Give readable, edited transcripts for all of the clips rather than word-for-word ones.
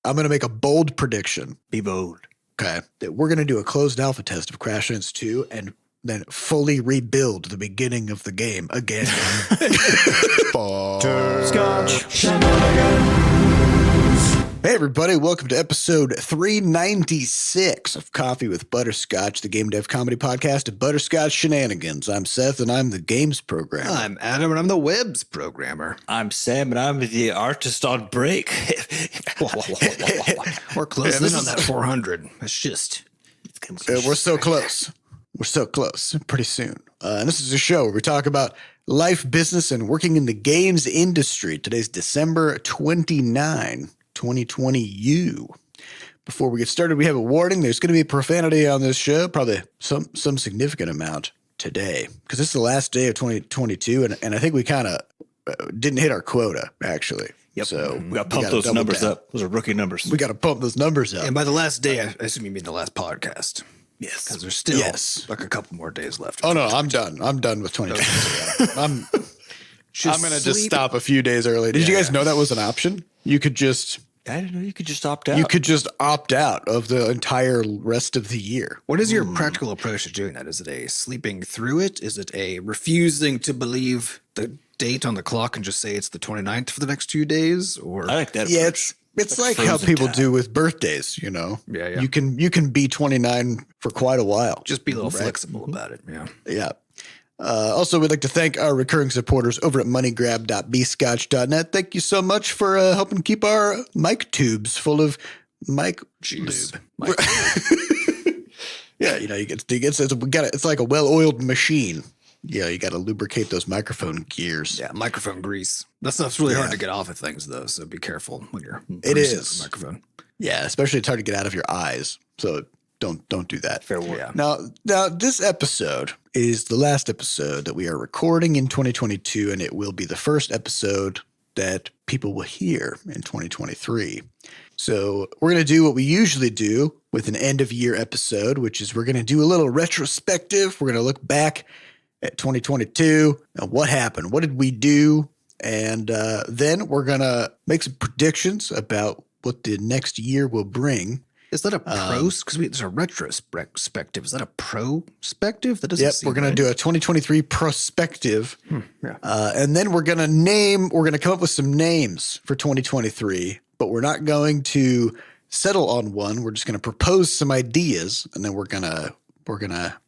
I'm going to make a bold prediction. Be bold. Okay. That we're going to do a closed alpha test of Crashlands 2 and then fully rebuild the beginning of the game again. Butterscotch. Hey everybody, welcome to episode 396 of Coffee with Butterscotch, the game dev comedy podcast of Butterscotch Shenanigans. I'm Seth and I'm the games programmer. I'm Adam and I'm the webs programmer. I'm Sam and I'm the artist on break. We're closing in on that 400. It's just... We're so close. We're so close. Pretty soon. And this is a show where we talk about life, business, and working in the games industry. Today's December 29, 2020. Before we get started, we have a warning. There's going to be profanity on this show, probably some significant amount today, because this is the last day of 2022, and I think we kind of didn't hit our quota, actually. Yep. So we got to pump those numbers up. Those are rookie numbers. We got to pump those numbers up. And by the last day, I assume you mean the last podcast. Yes. Because there's still like a couple more days left. Oh, no, I'm done. I'm done with 2022. I'm going to just stop a few days early. Did you guys know that was an option? You could just... I didn't know you could just opt out. You could just opt out of the entire rest of the year. What is your practical approach to doing that? Is it a sleeping through it? Is it a refusing to believe the date on the clock and just say it's the 29th for the next 2 days? Or I like that. Yeah, it's like how people do with birthdays, you know? Yeah. You can be 29 for quite a while. Just be a little flexible about it. Yeah. Yeah. Also, we'd like to thank our recurring supporters over at moneygrab.bscotch.net. Thank you so much for helping keep our mic tubes full of mic juice. Yeah, you know, it's like a well-oiled machine. Yeah, you got to lubricate those microphone gears. Yeah, microphone grease. That stuff's really hard to get off of things, though, so be careful when you're It greasing is. the microphone. Yeah, especially it's hard to get out of your eyes. So don't do that. Fair warning. Yeah. Now, this episode is the last episode that we are recording in 2022, and it will be the first episode that people will hear in 2023. So we're going to do what we usually do with an end-of-year episode, which is we're going to do a little retrospective. We're going to look back at 2022 and what happened. What did we do? And then we're going to make some predictions about what the next year will bring. Is that a pros? Because there's a retrospective. Is that a prospective? That doesn't. Yep, seem we're going to do a 2023 prospective. And then we're going to come up with some names for 2023, but we're not going to settle on one. We're just going to propose some ideas, and then we're going to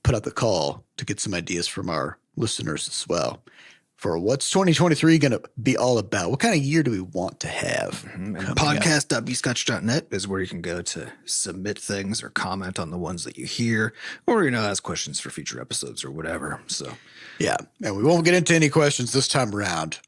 put out the call to get some ideas from our listeners as well for what's 2023 going to be all about. What kind of year do we want to have? And podcast.bscotch.net is where you can go to submit things or comment on the ones that you hear, or, ask questions for future episodes or whatever. So, yeah. And we won't get into any questions this time around.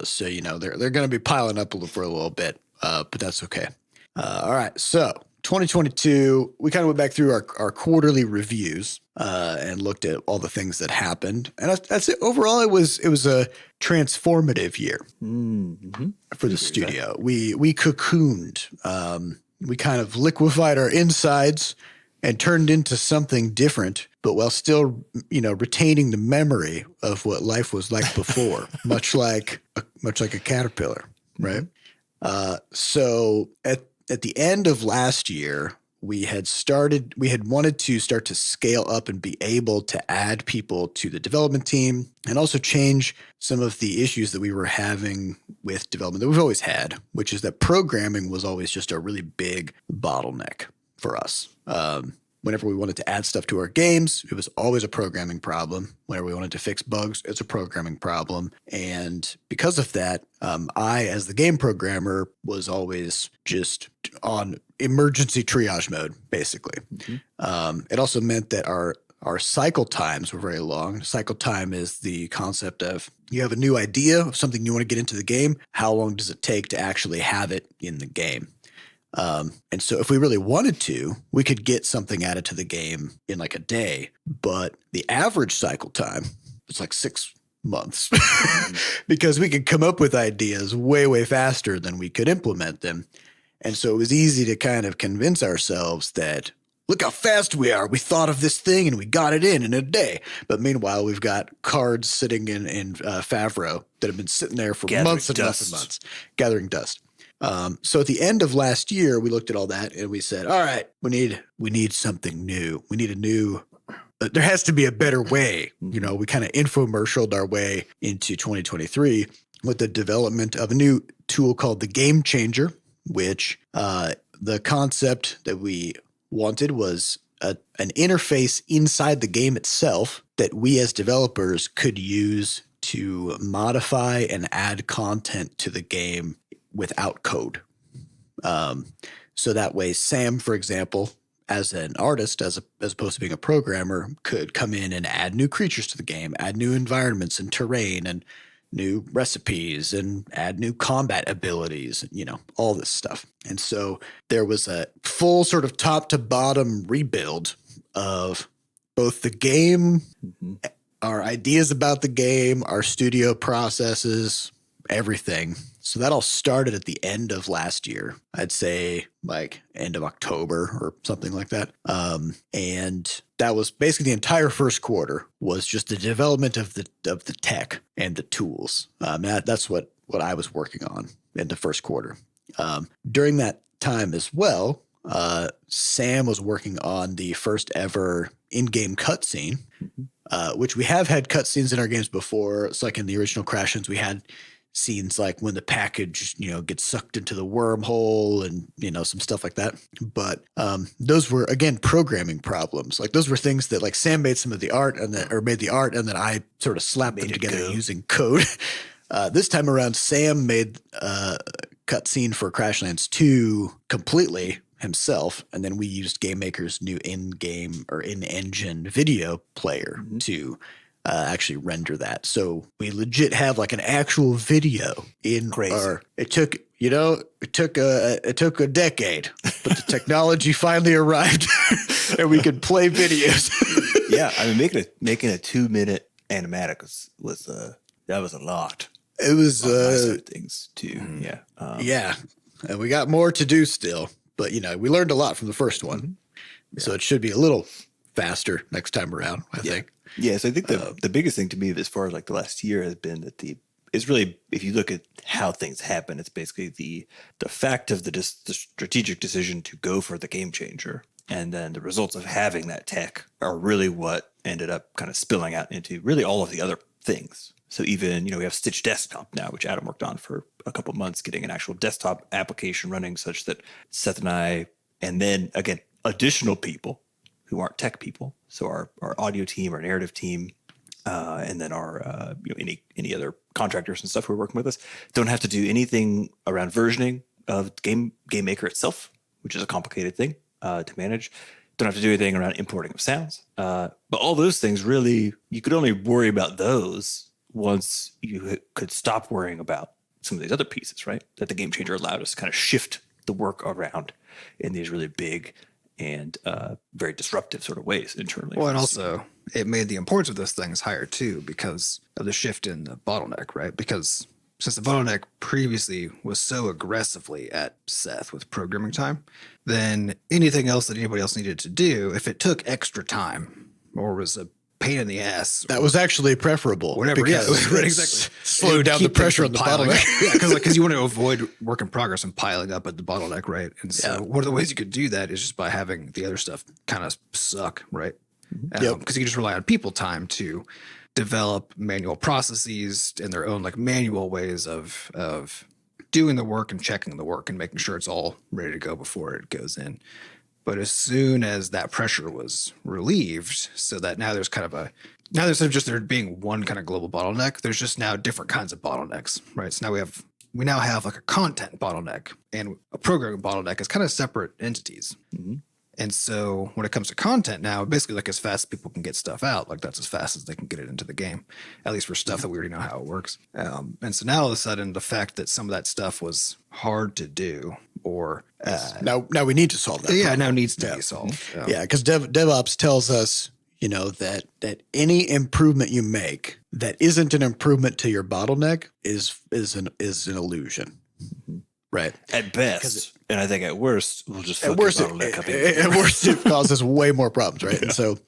So, they're going to be piling up for a little bit, but that's okay. All right. So 2022, we kind of went back through our quarterly reviews and looked at all the things that happened. And I'd say overall, it was a transformative year for the studio. We cocooned. We kind of liquefied our insides and turned into something different, but while still, retaining the memory of what life was like before, much like a caterpillar, right? So at the end of last year, we had wanted to start to scale up and be able to add people to the development team and also change some of the issues that we were having with development that we've always had, which is that programming was always just a really big bottleneck for us. Whenever we wanted to add stuff to our games, it was always a programming problem. Whenever we wanted to fix bugs, it's a programming problem. And because of that, I, as the game programmer, was always just on emergency triage mode, basically. It also meant that our cycle times were very long. Cycle time is the concept of you have a new idea of something you want to get into the game. How long does it take to actually have it in the game? And so if we really wanted to, we could get something added to the game in like a day, but the average cycle time is like 6 months because we could come up with ideas way, way faster than we could implement them. And so it was easy to kind of convince ourselves that, look how fast we are. We thought of this thing and we got it in a day. But meanwhile, we've got cards sitting in Favreau that have been sitting there for months and months and months, gathering dust. So at the end of last year, we looked at all that and we said, all right, we need something new. We need a new, there has to be a better way. You know, we kind of infomercialed our way into 2023 with the development of a new tool called the Game Changer, which the concept that we wanted was an interface inside the game itself that we as developers could use to modify and add content to the game without code. So that way, Sam, for example, as an artist, as opposed to being a programmer, could come in and add new creatures to the game, add new environments and terrain and new recipes and add new combat abilities, you know, all this stuff. And so there was a full sort of top to bottom rebuild of both the game, our ideas about the game, our studio processes, everything. So that all started at the end of last year. I'd say like end of October or something like that. And that was basically the entire first quarter was just the development of the tech and the tools. That's what I was working on in the first quarter. During that time as well, Sam was working on the first ever in-game cutscene, which we have had cutscenes in our games before. It's like in the original Crashens, we had scenes like when the package, you know, gets sucked into the wormhole and, you know, some stuff like that. But those were, again, programming problems. Like those were things that like Sam made some of the art and made the art and then I sort of slapped them together using code. This time around, Sam made a cutscene for Crashlands 2 completely himself. And then we used GameMaker's new in-game or in-engine video player to actually render that. So we legit have like an actual video in our, it took a decade, but the technology finally arrived and we could play videos. Yeah. I mean, making a 2-minute animatic was that was a lot. It was things too. Yeah. Yeah. And we got more to do still, but you know, we learned a lot from the first one. So it should be a little faster next time around, I think. Yeah, so I think the biggest thing to me as far as like the last year has been that it's really, if you look at how things happen, it's basically the fact of the strategic decision to go for the Game Changer, and then the results of having that tech are really what ended up kind of spilling out into really all of the other things. So even, you know, we have Stitch Desktop now, which Adam worked on for a couple months, getting an actual desktop application running such that Seth and I, and then again, additional people who aren't tech people. So our audio team, our narrative team, and then our any other contractors and stuff who are working with us don't have to do anything around versioning of Game Maker itself, which is a complicated thing to manage. Don't have to do anything around importing of sounds. But all those things really, you could only worry about those once you could stop worrying about some of these other pieces, right? That the Game Changer allowed us to kind of shift the work around in these really big and very disruptive sort of ways internally. Well, and also it made the importance of those things higher too because of the shift in the bottleneck, right? Because since the bottleneck previously was so aggressively at Seth with programming time, then anything else that anybody else needed to do, if it took extra time or was a pain in the ass, that was actually preferable. Whatever, yeah, right, exactly. Slowed down the pressure on the bottleneck. Yeah, because you want to avoid work in progress and piling up at the bottleneck, right? And so one of the ways you could do that is just by having the other stuff kind of suck, right? Because you can just rely on people time to develop manual processes and their own like manual ways of doing the work and checking the work and making sure it's all ready to go before it goes in. But as soon as that pressure was relieved, so that now there's kind of now instead of just there being one kind of global bottleneck, there's just now different kinds of bottlenecks, right? So now we now have like a content bottleneck and a programming bottleneck as kind of separate entities. Mm-hmm. And so when it comes to content now, basically like as fast as people can get stuff out, like that's as fast as they can get it into the game, at least for stuff that we already know how it works. And so now all of a sudden the fact that some of that stuff was hard to do or now we need to solve that. Yeah, problem. now needs to be solved. Yeah, because DevOps tells us, you know, that any improvement you make that isn't an improvement to your bottleneck is an illusion. Mm-hmm. Right. At best. And I think at worst, we'll just at worst it causes way more problems, right? And so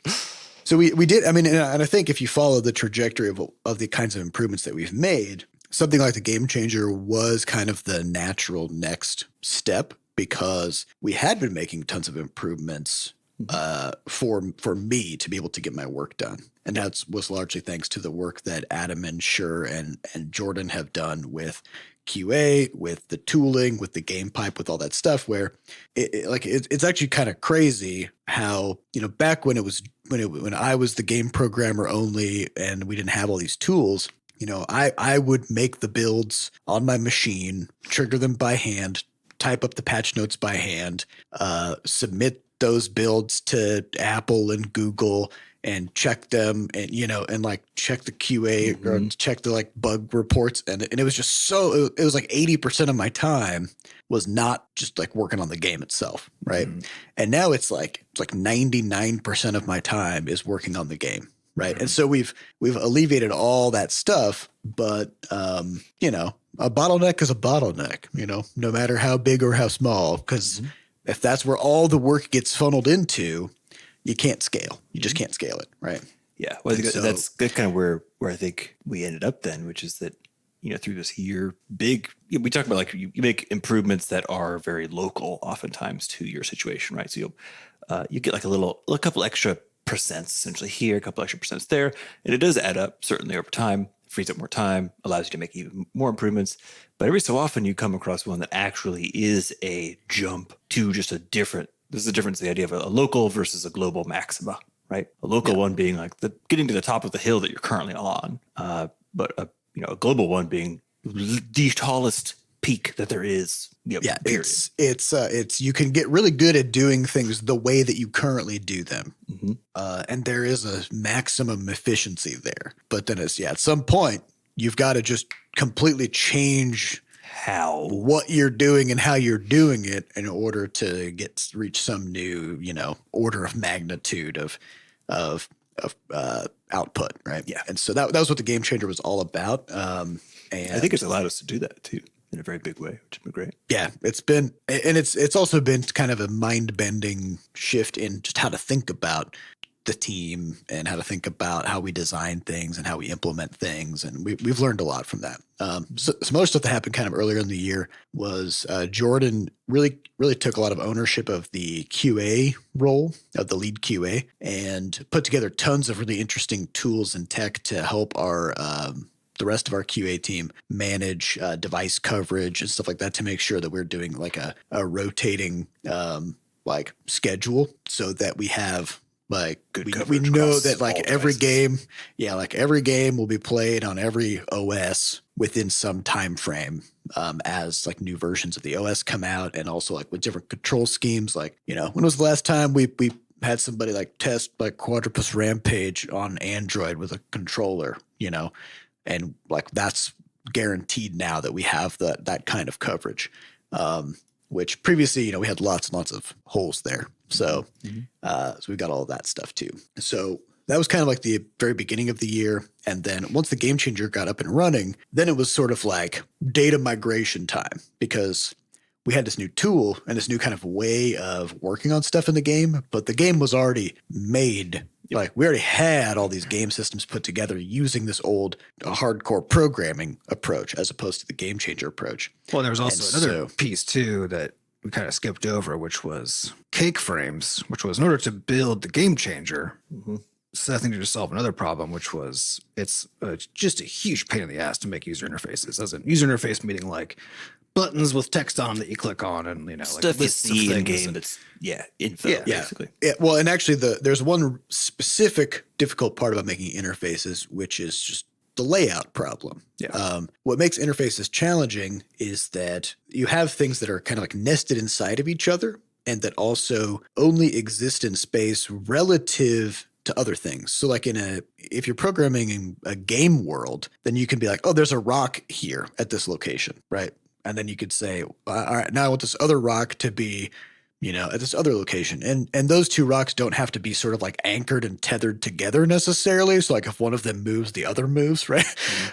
we did, I mean, and I think if you follow the trajectory of the kinds of improvements that we've made, something like the Game Changer was kind of the natural next step because we had been making tons of improvements for me to be able to get my work done. And that was largely thanks to the work that Adam and Shure and Jordan have done with QA, with the tooling, with the game pipe, with all that stuff, where it's actually kind of crazy how, back when when I was the game programmer only and we didn't have all these tools, I would make the builds on my machine, trigger them by hand, type up the patch notes by hand, submit those builds to Apple and Google and check them and, and like check the QA or check the like bug reports. And it was just it was like 80% of my time was not just like working on the game itself. Right. And now it's like 99% of my time is working on the game. Right. And so we've alleviated all that stuff, but, a bottleneck is a bottleneck, no matter how big or how small, because if that's where all the work gets funneled into, you can't scale. You just can't scale it, right? Yeah. Well, I think that's kind of where I think we ended up then, which is that, through this year, we talk about like you make improvements that are very local oftentimes to your situation, right? So you get like a couple extra percents essentially here, a couple extra percents there. And it does add up certainly over time, frees up more time, allows you to make even more improvements. But every so often you come across one that actually is a jump to just this is the difference, the idea of a local versus a global maxima, right? A local one being like getting to the top of the hill that you're currently on, but a global one being the tallest peak that there is. Period. It's you can get really good at doing things the way that you currently do them, and there is a maximum efficiency there. But then at some point you've got to just completely change what you're doing and how you're doing it in order to reach some new, order of magnitude of output, right? Yeah. And so that was what the Game Changer was all about. And I think it's allowed us to do that too in a very big way, which has been great. Yeah, it's also been kind of a mind-bending shift in just how to think about the team and how to think about how we design things and how we implement things. And we've learned a lot from that. So some other stuff that happened kind of earlier in the year was Jordan really took a lot of ownership of the QA role of the lead QA and put together tons of really interesting tools and tech to help the rest of our QA team manage device coverage and stuff like that to make sure that we're doing like a rotating like schedule so that we have like we know that like every game will be played on every OS within some time frame as like new versions of the OS come out, and also like with different control schemes. Like, when was the last time we had somebody like test like Quadrupus Rampage on Android with a controller, and like that's guaranteed now that we have that kind of coverage. Which previously, we had lots and lots of holes there. So, so we got all of that stuff too. So that was kind of like the very beginning of the year. And then once the Game Changer got up and running, then it was sort of like data migration time, because we had this new tool and this new kind of way of working on stuff in the game, but the game was already made. Like we already had all these game systems put together using this old hardcore programming approach as opposed to the Game Changer approach. Well, there was also another piece too that we kind of skipped over, which was cake frames, which was in order to build the Game Changer. Seth needed to solve another problem, which was it's just a huge pain in the ass to make user interfaces. As in user interface meaning like buttons with text on that you click on, and stuff like lists you see of in things. game that's info basically. Yeah. Well, and actually there's one specific difficult part about making interfaces, which is just the layout problem. What makes interfaces challenging is that you have things that are kind of like nested inside of each other and that also only exist in space relative to other things. So like if you're programming in a game world, then you can be like, oh, there's a rock here at this location, right? And then you could say, all right, now I want this other rock to be at this other location. And those two rocks don't have to be sort of like anchored and tethered together necessarily. So like if one of them moves, the other moves, right?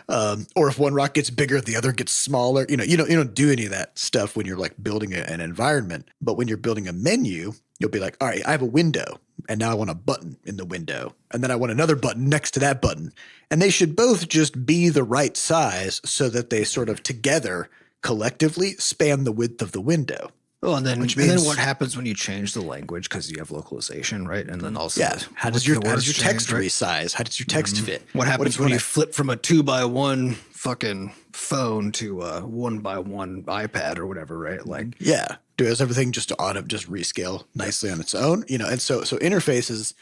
Or if one rock gets bigger, the other gets smaller. You don't do any of that stuff when you're like building an environment. But when you're building a menu, you'll be like, all right, I have a window and now I want a button in the window. And then I want another button next to that button. And they should both just be the right size so that they sort of together collectively span the width of the window. Well, and then, Which and then means- what happens when you change the language because you have localization, right? And then also, How does what's your the words text change, right? resize? How does your text fit? What happens if when you wanna- flip from a 2x1 fucking phone to a 1x1 iPad or whatever, right? Like, Yeah. Does everything just rescale nicely on its own? And so interfaces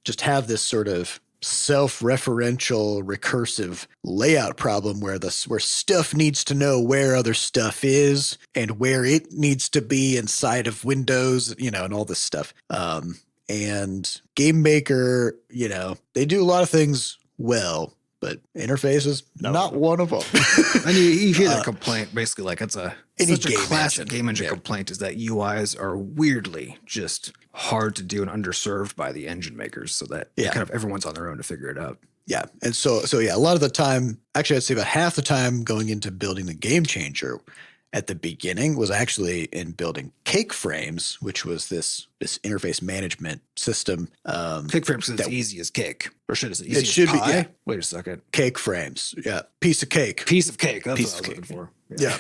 just have this sort of self-referential recursive layout problem where stuff needs to know where other stuff is and where it needs to be inside of Windows, and all this stuff. And Game Maker, they do a lot of things well, but interfaces, not one of them. and you hear that complaint basically like it's Any such a game classic engine. game engine complaint is that UIs are weirdly just hard to do and underserved by the engine makers, so that kind of everyone's on their own to figure it out. Yeah. And so a lot of the time, actually, I'd say about half the time going into building the game changer at the beginning was actually in building Cake Frames, which was this interface management system. Cake frames is as easy as cake, or should it? It should be, pie? yeah. Wait a second. Cake Frames. Yeah. Piece of cake. Piece of cake. That's Piece what I of was looking for. Yeah.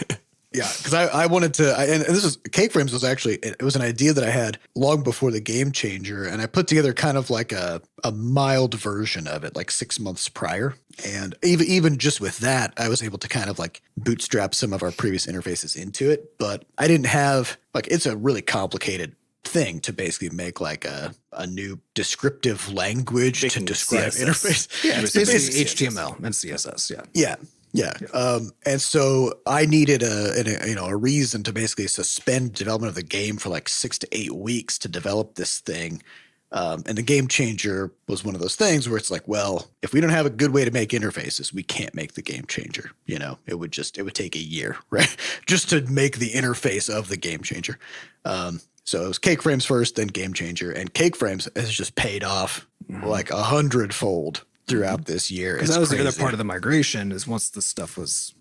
Yeah, because I wanted to, and this is Cake Frames was actually, it was an idea that I had long before the game changer, and I put together kind of like a mild version of it, like 6 months prior. And even just with that, I was able to kind of like bootstrap some of our previous interfaces into it. But I didn't have, it's a really complicated thing to basically make like a new descriptive language to describe CSS. interface. Yeah, it's basically HTML and CSS. Yeah. Yeah. Yeah. And so I needed a reason to basically suspend development of the game for like 6 to 8 weeks to develop this thing. And the game changer was one of those things where it's like, well, if we don't have a good way to make interfaces, we can't make the game changer. It would take a year, right? Just to make the interface of the game changer. So it was Cake Frames first, then game changer, and Cake Frames has just paid off like 100-fold throughout this year. Because that was the other part of the migration is once the stuff was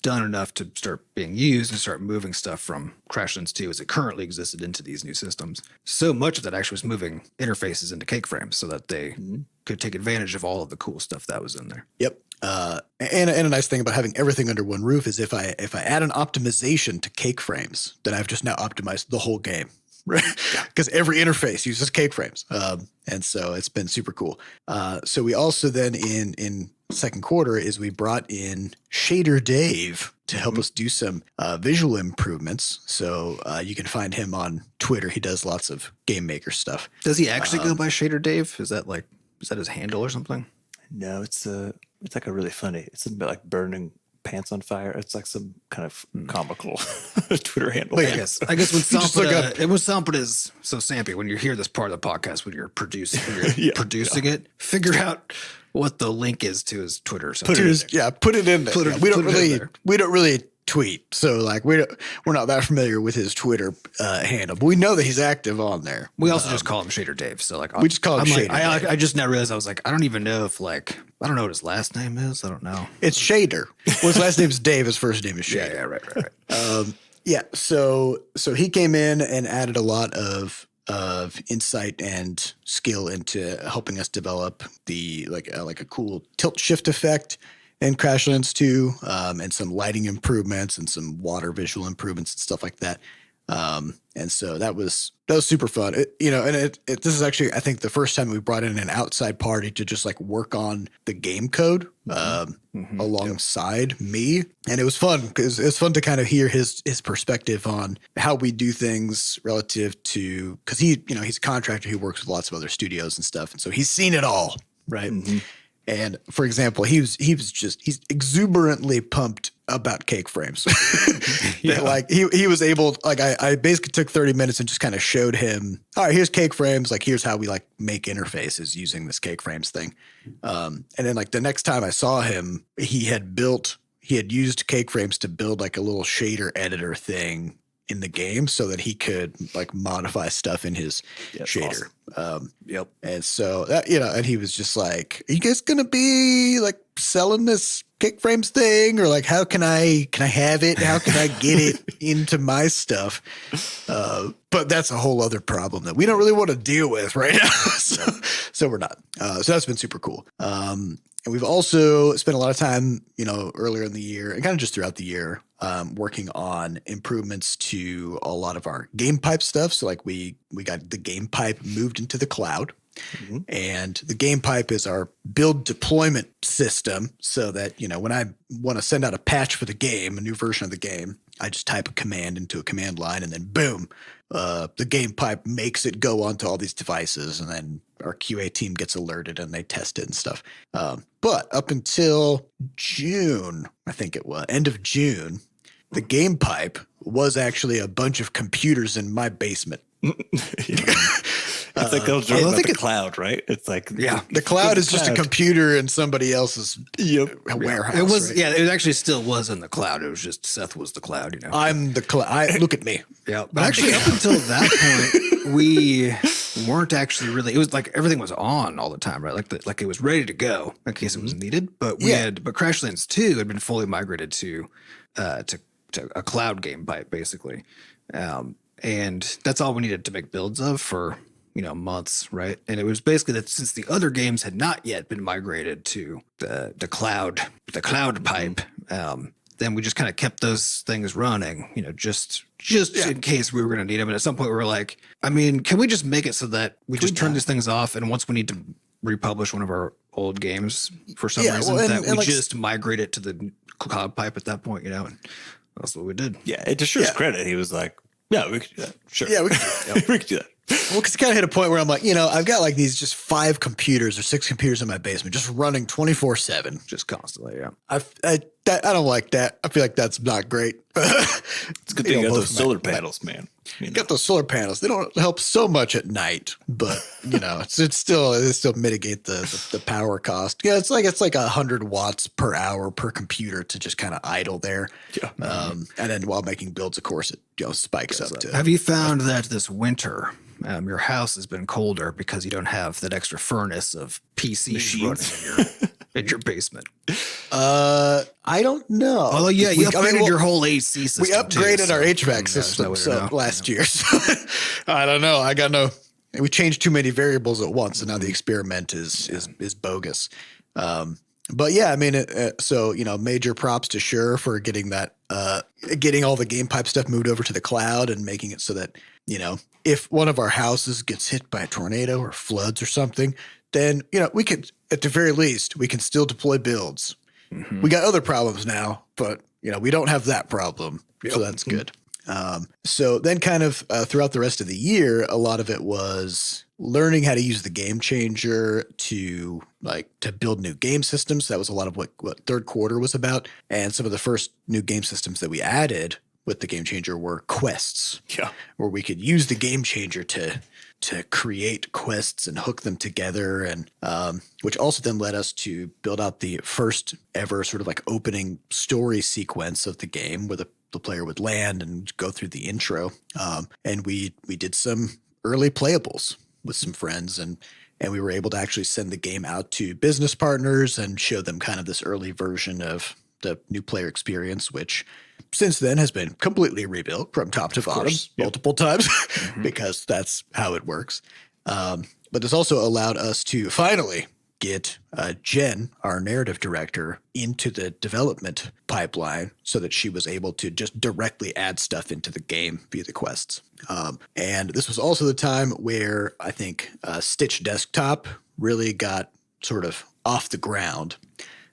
done enough to start being used and start moving stuff from Crashlands 2 as it currently existed into these new systems. So much of that actually was moving interfaces into Cake Frames so that they could take advantage of all of the cool stuff that was in there. Yep. And a nice thing about having everything under one roof is if I add an optimization to Cake Frames, then I've just now optimized the whole game. Right, because every interface uses Cake Frames, and so it's been super cool. So we also then in second quarter is we brought in Shader Dave to help us do some visual improvements. So you can find him on Twitter. He does lots of Game Maker stuff. Does he actually go by Shader Dave? Is that his handle or something? No, it's like a really funny. It's something about like burning pants on fire. It's like some kind of comical Twitter handle. I guess when Sampa is so Sampy, when you hear this part of the podcast, when you're producing it, figure out what the link is to his Twitter. Put it in there. We don't really tweet, so like we're not that familiar with his Twitter handle, but we know that he's active on there. We also just call him Shader Dave. So like we just call him Shader Dave. I just now realized I was like, I don't even know if I don't know what his last name is. I don't know. It's Shader. Well, his last name is Dave. His first name is Shader. Yeah, right. So he came in and added a lot of insight and skill into helping us develop the like a cool tilt shift effect in Crashlands 2, and some lighting improvements and some water visual improvements and stuff like that. And so that was super fun. This is actually, I think, the first time we brought in an outside party to just like work on the game code alongside me. And it was fun because it's fun to kind of hear his perspective on how we do things relative to, because he's a contractor who works with lots of other studios and stuff. And so he's seen it all, right? Mm-hmm. And for example, he's exuberantly pumped about Cake Frames. Like he was able, like I basically took 30 minutes and just kind of showed him, all right, here's Cake Frames. Like here's how we like make interfaces using this Cake Frames thing. And then like the next time I saw him, he had used Cake Frames to build like a little shader editor thing in the game so that he could like modify stuff in his shader. Awesome. Yep. And so that, and he was just like, are you guys going to be like selling this kick frames thing? Or like, how can I have it? How can I get it into my stuff? But that's a whole other problem that we don't really want to deal with right now. so we're not. So that's been super cool. And we've also spent a lot of time, earlier in the year and kind of just throughout the year, working on improvements to a lot of our game pipe stuff. So like we got the game pipe moved into the cloud. Mm-hmm. And the game pipe is our build deployment system so that, when I want to send out a patch for the game, a new version of the game, I just type a command into a command line and then boom, the game pipe makes it go onto all these devices, and then our QA team gets alerted and they test it and stuff. But up until June, I think it was, end of June, the game pipe was actually a bunch of computers in my basement. It's like they'll joke about the cloud, right? It's like the cloud is just a computer in somebody else's warehouse. It was right? it actually still was in the cloud. It was just Seth was the cloud, I'm the cloud. Look at me. Yeah, but actually up until that point, we weren't actually really. It was like everything was on all the time, right? Like it was ready to go in case it was needed. But but Crashlands 2 had been fully migrated to a cloud game pipe basically, and that's all we needed to make builds of for months, right? And it was basically that since the other games had not yet been migrated to the cloud pipe, then we just kind of kept those things running, just in case we were going to need them. And at some point we were like, can we just make it so that we just turn these things off, and once we need to republish one of our old games for some reason, we just migrate it to the cloud pipe at that point, and that's what we did. Yeah, to Shure's credit, he was like, yeah, we could do that. Sure. Yeah, we could do that. Well, because it kind of hit a point where I'm like, I've got like these just 5 computers or 6 computers in my basement just running 24/7. Just constantly, yeah. I don't like that. I feel like that's not great. It's a good thing you got those solar panels, man. Got those solar panels. They don't help so much at night, but it still mitigate the power cost. Yeah, it's like 100 watts per hour per computer to just kind of idle there. Yeah. And then while making builds, of course, it spikes up to. Have you found that this winter your house has been colder because you don't have that extra furnace of PCs running in your basement? I don't know. Although, you upgraded your whole AC system. We upgraded our HVAC system last year. So I don't know. We changed too many variables at once, and now the experiment is bogus. But yeah, major props to Shure for getting that, getting all the game pipe stuff moved over to the cloud and making it so that, if one of our houses gets hit by a tornado or floods or something, then, we could, at the very least, we can still deploy builds. Mm-hmm. We got other problems now, but, we don't have that problem. Yep. So that's good. So then kind of throughout the rest of the year, a lot of it was learning how to use the game changer to build new game systems. That was a lot of what third quarter was about. And some of the first new game systems that we added with the game changer were quests. Yeah. Where we could use the game changer to create quests and hook them together, and which also then led us to build out the first ever sort of like opening story sequence of the game where the player would land and go through the intro. And we did some early playables with some friends, and we were able to actually send the game out to business partners and show them kind of this early version of the new player experience, which since then has been completely rebuilt from top to bottom multiple times because that's how it works. But it's also allowed us to finally get Jen, our narrative director, into the development pipeline so that she was able to just directly add stuff into the game via the quests. And this was also the time where I think Stitch Desktop really got sort of off the ground.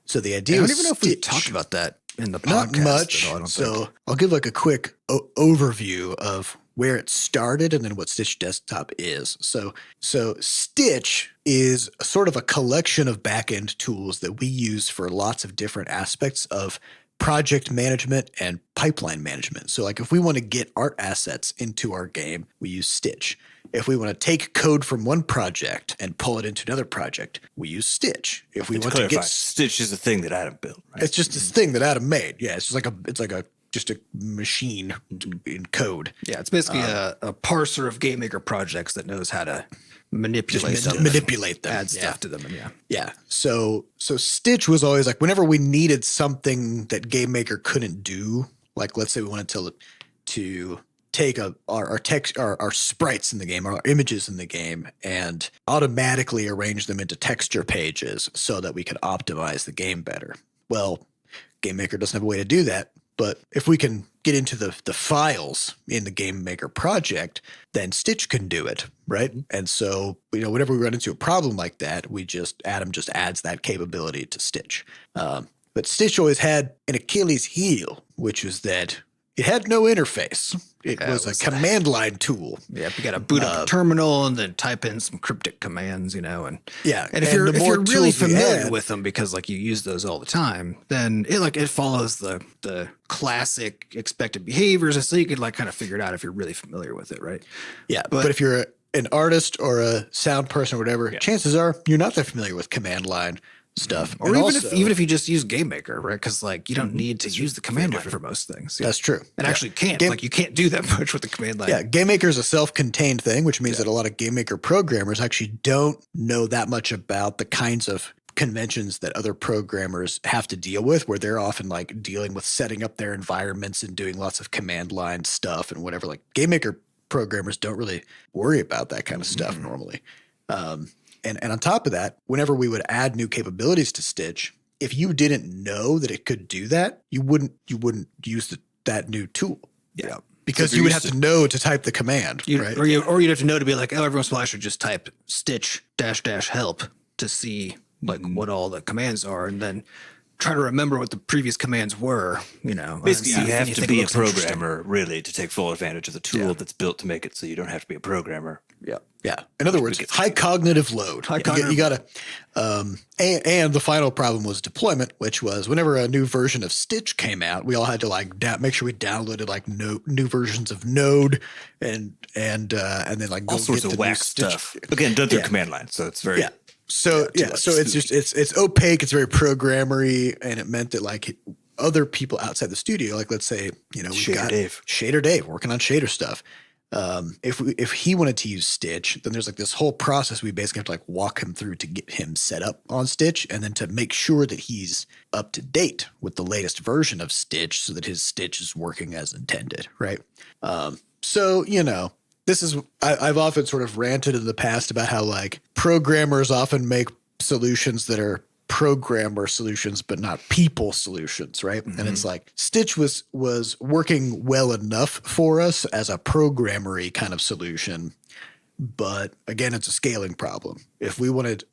So the idea I don't even know if we talked about that in the podcast. Not much. So I'll give like a quick overview of where it started and then what Stitch Desktop is. So Stitch is sort of a collection of backend tools that we use for lots of different aspects of project management and pipeline management. So like if we want to get art assets into our game, we use Stitch. If we want to take code from one project and pull it into another project, we use Stitch. If we want to get Stitch is a thing that Adam built, right? It's just this thing that Adam made. Yeah, it's just like just a machine in code. Yeah, it's basically a parser of GameMaker projects that knows how to manipulate manipulate them, add stuff to them, and Yeah. So Stitch was always like whenever we needed something that GameMaker couldn't do, like let's say we wanted to take our text, our sprites in the game, our images in the game, and automatically arrange them into texture pages so that we could optimize the game better. Well, GameMaker doesn't have a way to do that, but if we can get into the files in the GameMaker project, then Stitch can do it, right? And so, whenever we run into a problem like that, Atom just adds that capability to Stitch. But Stitch always had an Achilles heel, which was that it had no interface. It was a command line tool. Yeah, you got to boot up a terminal and then type in some cryptic commands, and and if you're really familiar with them because like you use those all the time, then it follows the classic expected behaviors, and so you could like kind of figure it out if you're really familiar with it, right? Yeah, but if you're an artist or a sound person or whatever, chances are you're not that familiar with command line stuff. Or even if you just use GameMaker, right? Because like you don't need to use the command line for most things. That's true. And actually can't. You can't do that much with the command line. Yeah, GameMaker is a self-contained thing, which means that a lot of GameMaker programmers actually don't know that much about the kinds of conventions that other programmers have to deal with, where they're often like dealing with setting up their environments and doing lots of command line stuff and whatever. Like GameMaker programmers don't really worry about that kind of stuff normally. And on top of that, whenever we would add new capabilities to Stitch, if you didn't know that it could do that, you wouldn't use that new tool. Yeah. Because you would have to know to type the command, right? Or you'd have to know to be like, every once in a while I should just type Stitch -- help to see like what all the commands are, and then try to remember what the previous commands were, Basically, you have to be a programmer, really, to take full advantage of the tool that's built to make it so you don't have to be a programmer. Yeah. Yeah. In other words, high cognitive load. You got to, and the final problem was deployment, which was whenever a new version of Stitch came out, we all had to like make sure we downloaded like new versions of Node and then like all sorts of whack stuff. Again, done through command line, so it's very So it's opaque. It's very programmery, and it meant that like other people outside the studio, like let's say we've got Shader Dave working on shader stuff. If he wanted to use Stitch, then there's like this whole process we basically have to like walk him through to get him set up on Stitch, and then to make sure that he's up to date with the latest version of Stitch so that his Stitch is working as intended, right? This is I've often sort of ranted in the past about how like programmers often make solutions that are programmer solutions but not people solutions, right? And it's like Stitch was working well enough for us as a programmery kind of solution, but again, it's a scaling problem. If we wanted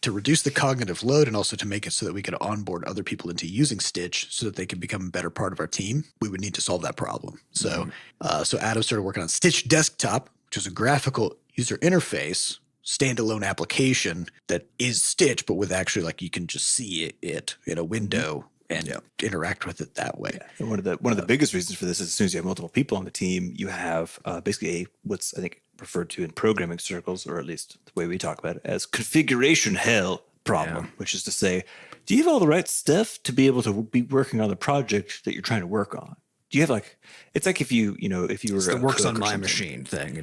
to reduce the cognitive load and also to make it so that we could onboard other people into using Stitch so that they could become a better part of our team, we would need to solve that problem. So Adam started working on Stitch Desktop, which is a graphical user interface standalone application that is Stitch, but with actually like you can just see it in a window and interact with it that way. Yeah. And one of the biggest reasons for this is as soon as you have multiple people on the team, you have basically what's I think referred to in programming circles, or at least the way we talk about it, as configuration hell problem, which is to say, do you have all the right stuff to be able to be working on the project that you're trying to work on? Do you have like, it's like if you were the works on my machine thing,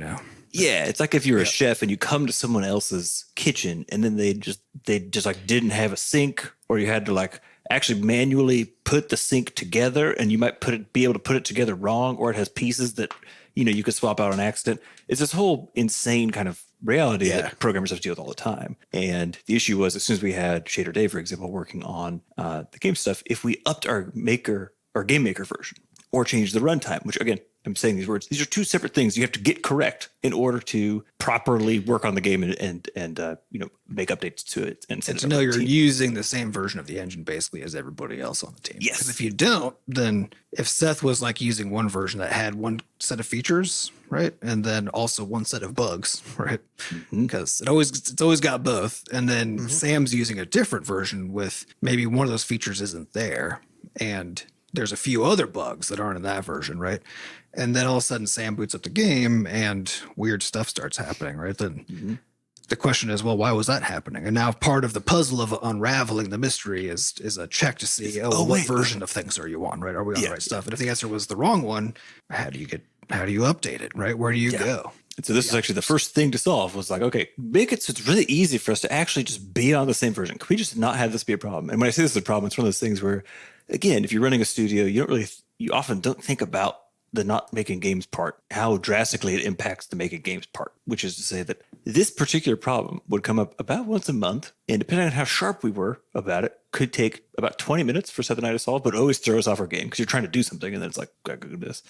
Yeah, it's like if you're a chef and you come to someone else's kitchen and then they just like didn't have a sink, or you had to like actually manually put the sink together, and you might be able to put it together wrong, or it has pieces that you could swap out on accident. It's this whole insane kind of reality that programmers have to deal with all the time. And the issue was, as soon as we had Shader Dave, for example, working on the game stuff, if we upped our game maker version or changed the runtime, which again, I'm saying these words, these are two separate things you have to get correct in order to properly work on the game and make updates to it. And to know you're using the same version of the engine basically as everybody else on the team. Yes. Because if you don't, then if Seth was like using one version that had one set of features, right, and then also one set of bugs, right, because it's always got both, and then Sam's using a different version with maybe one of those features isn't there, and there's a few other bugs that aren't in that version, right? And then all of a sudden Sam boots up the game and weird stuff starts happening, right? Then the question is, well, why was that happening? And now part of the puzzle of unraveling the mystery is a check to see, what version of things are you on, right? Are we on the right stuff? And if the answer was the wrong one, how do you update it, right? Where do you go? And so this is actually the first thing to solve was like, okay, make it so it's really easy for us to actually just be on the same version. Can we just not have this be a problem? And when I say this is a problem, it's one of those things where, again, if you're running a studio, you often don't think about the not making games part, how drastically it impacts the making games part, which is to say that this particular problem would come up about once a month. And depending on how sharp we were about it, could take about 20 minutes for Seth and I to solve, but always throw us off our game because you're trying to do something. And then it's like, gotta go do this.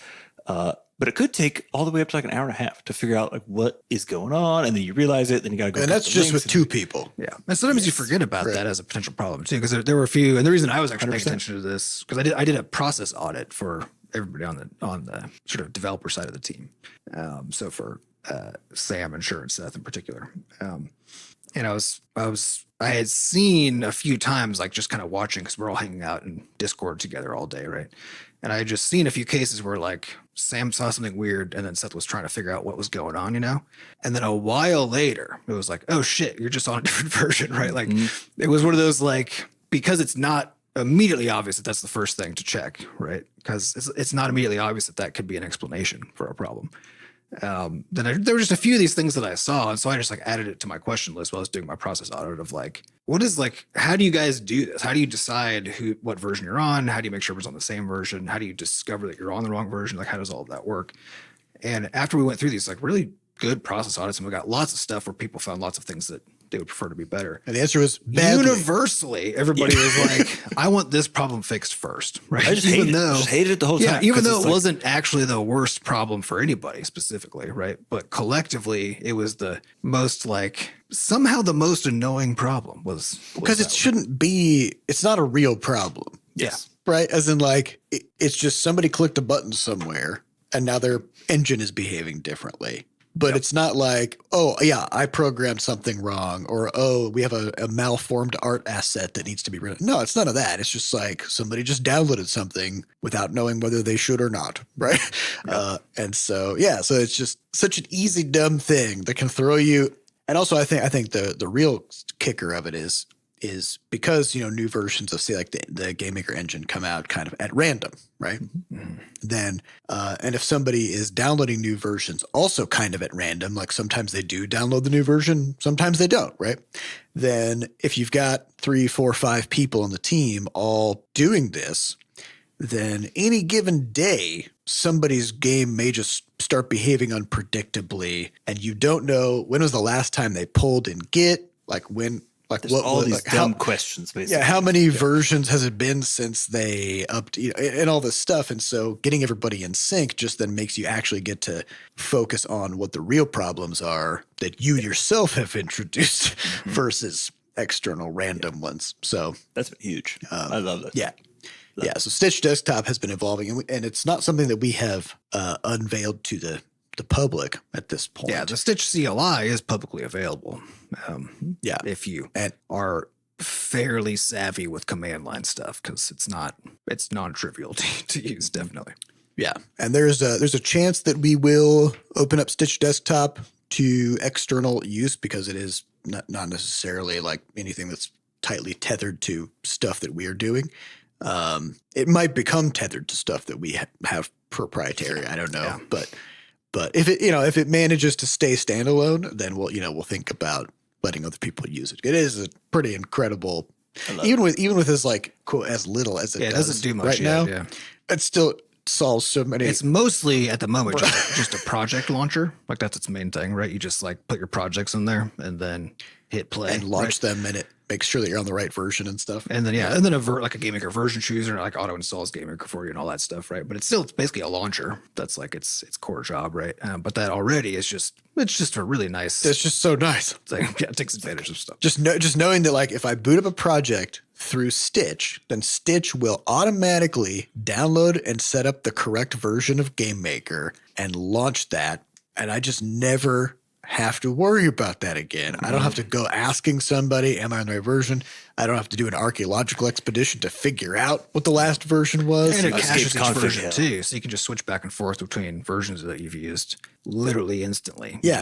But it could take all the way up to like an hour and a half to figure out like what is going on. And then you realize it, then you got to go. And that's just with two people. Yeah. And sometimes you forget about that as a potential problem too, because there were a few, and the reason I was actually paying attention to this, because I did a process audit for everybody on the sort of developer side of the team. So for Sam and Sher and Seth in particular. And I had seen a few times, like just kind of watching, because we're all hanging out in Discord together all day, right? And I had just seen a few cases where like Sam saw something weird and then Seth was trying to figure out what was going on, And then a while later, it was like, oh shit, you're just on a different version, right? Like it was one of those like, because it's not immediately obvious that that's the first thing to check, right? Because it's not immediately obvious that could be an explanation for a problem. Then there were just a few of these things that I saw, and so I just like added it to my question list while I was doing my process audit of like, how do you guys do this? How do you decide what version you're on? How do you make sure everyone's on the same version? How do you discover that you're on the wrong version? Like, how does all of that work? And after we went through these like really good process audits, and we got lots of stuff where people found lots of things that they would prefer to be better. And the answer was badly. Universally, everybody was like, I want this problem fixed first, right? I just hated it the whole time. Yeah, even though it wasn't actually the worst problem for anybody specifically, right? But collectively, it was the most like, somehow the most annoying problem was because it shouldn't be, it's not a real problem. Yes. Right? As in like, it's just somebody clicked a button somewhere and now their engine is behaving differently. But it's not like, oh, yeah, I programmed something wrong, or, oh, we have a malformed art asset that needs to be written. No, it's none of that. It's just like somebody just downloaded something without knowing whether they should or not, right? Yep. And so, so it's just such an easy, dumb thing that can throw you. And also, I think the real kicker of it is because, new versions of, say, like the GameMaker engine come out kind of at random, right? Mm-hmm. Then, and if somebody is downloading new versions also kind of at random, like sometimes they do download the new version, sometimes they don't, right? Then if you've got 3, 4, 5 people on the team all doing this, then any given day, somebody's game may just start behaving unpredictably, and you don't know when was the last time they pulled in Git, like when. Like there's all these dumb questions, basically. Yeah, how many versions has it been since they and all this stuff? And so getting everybody in sync just then makes you actually get to focus on what the real problems are that you yourself have introduced versus external random ones. So that's been huge. I love that. Yeah. So Stitch Desktop has been evolving, and it's not something that we have unveiled to the public at this point. Yeah, the Stitch CLI is publicly available. If you are fairly savvy with command line stuff, because it's non-trivial to use, definitely. Yeah, and there's a chance that we will open up Stitch Desktop to external use because it is not necessarily like anything that's tightly tethered to stuff that we are doing. It might become tethered to stuff that we have proprietary. I don't know, but if it manages to stay standalone, then we'll think about letting other people use it. It is a pretty incredible, even with as like quote as little as it doesn't do much right yet, now. Yeah. It still solves so many. It's mostly at the moment just a project launcher. Like that's its main thing, right? You just like put your projects in there and then hit play and launch them, and it makes sure that you're on the right version and stuff. And then like a GameMaker version chooser, like auto installs GameMaker for you and all that stuff, right? But it's basically a launcher. That's like its core job, right? But that already is just a really nice. It's just so nice. Thing. Yeah, it takes advantage of stuff. Just knowing that like if I boot up a project through Stitch, then Stitch will automatically download and set up the correct version of GameMaker and launch that, and I just never have to worry about that again. I don't have to go asking somebody, am I on the right version? I don't have to do an archaeological expedition to figure out what the last version was. And it Escape caches each conflict, version yeah. too, so you can just switch back and forth between versions that you've used literally instantly. Yeah,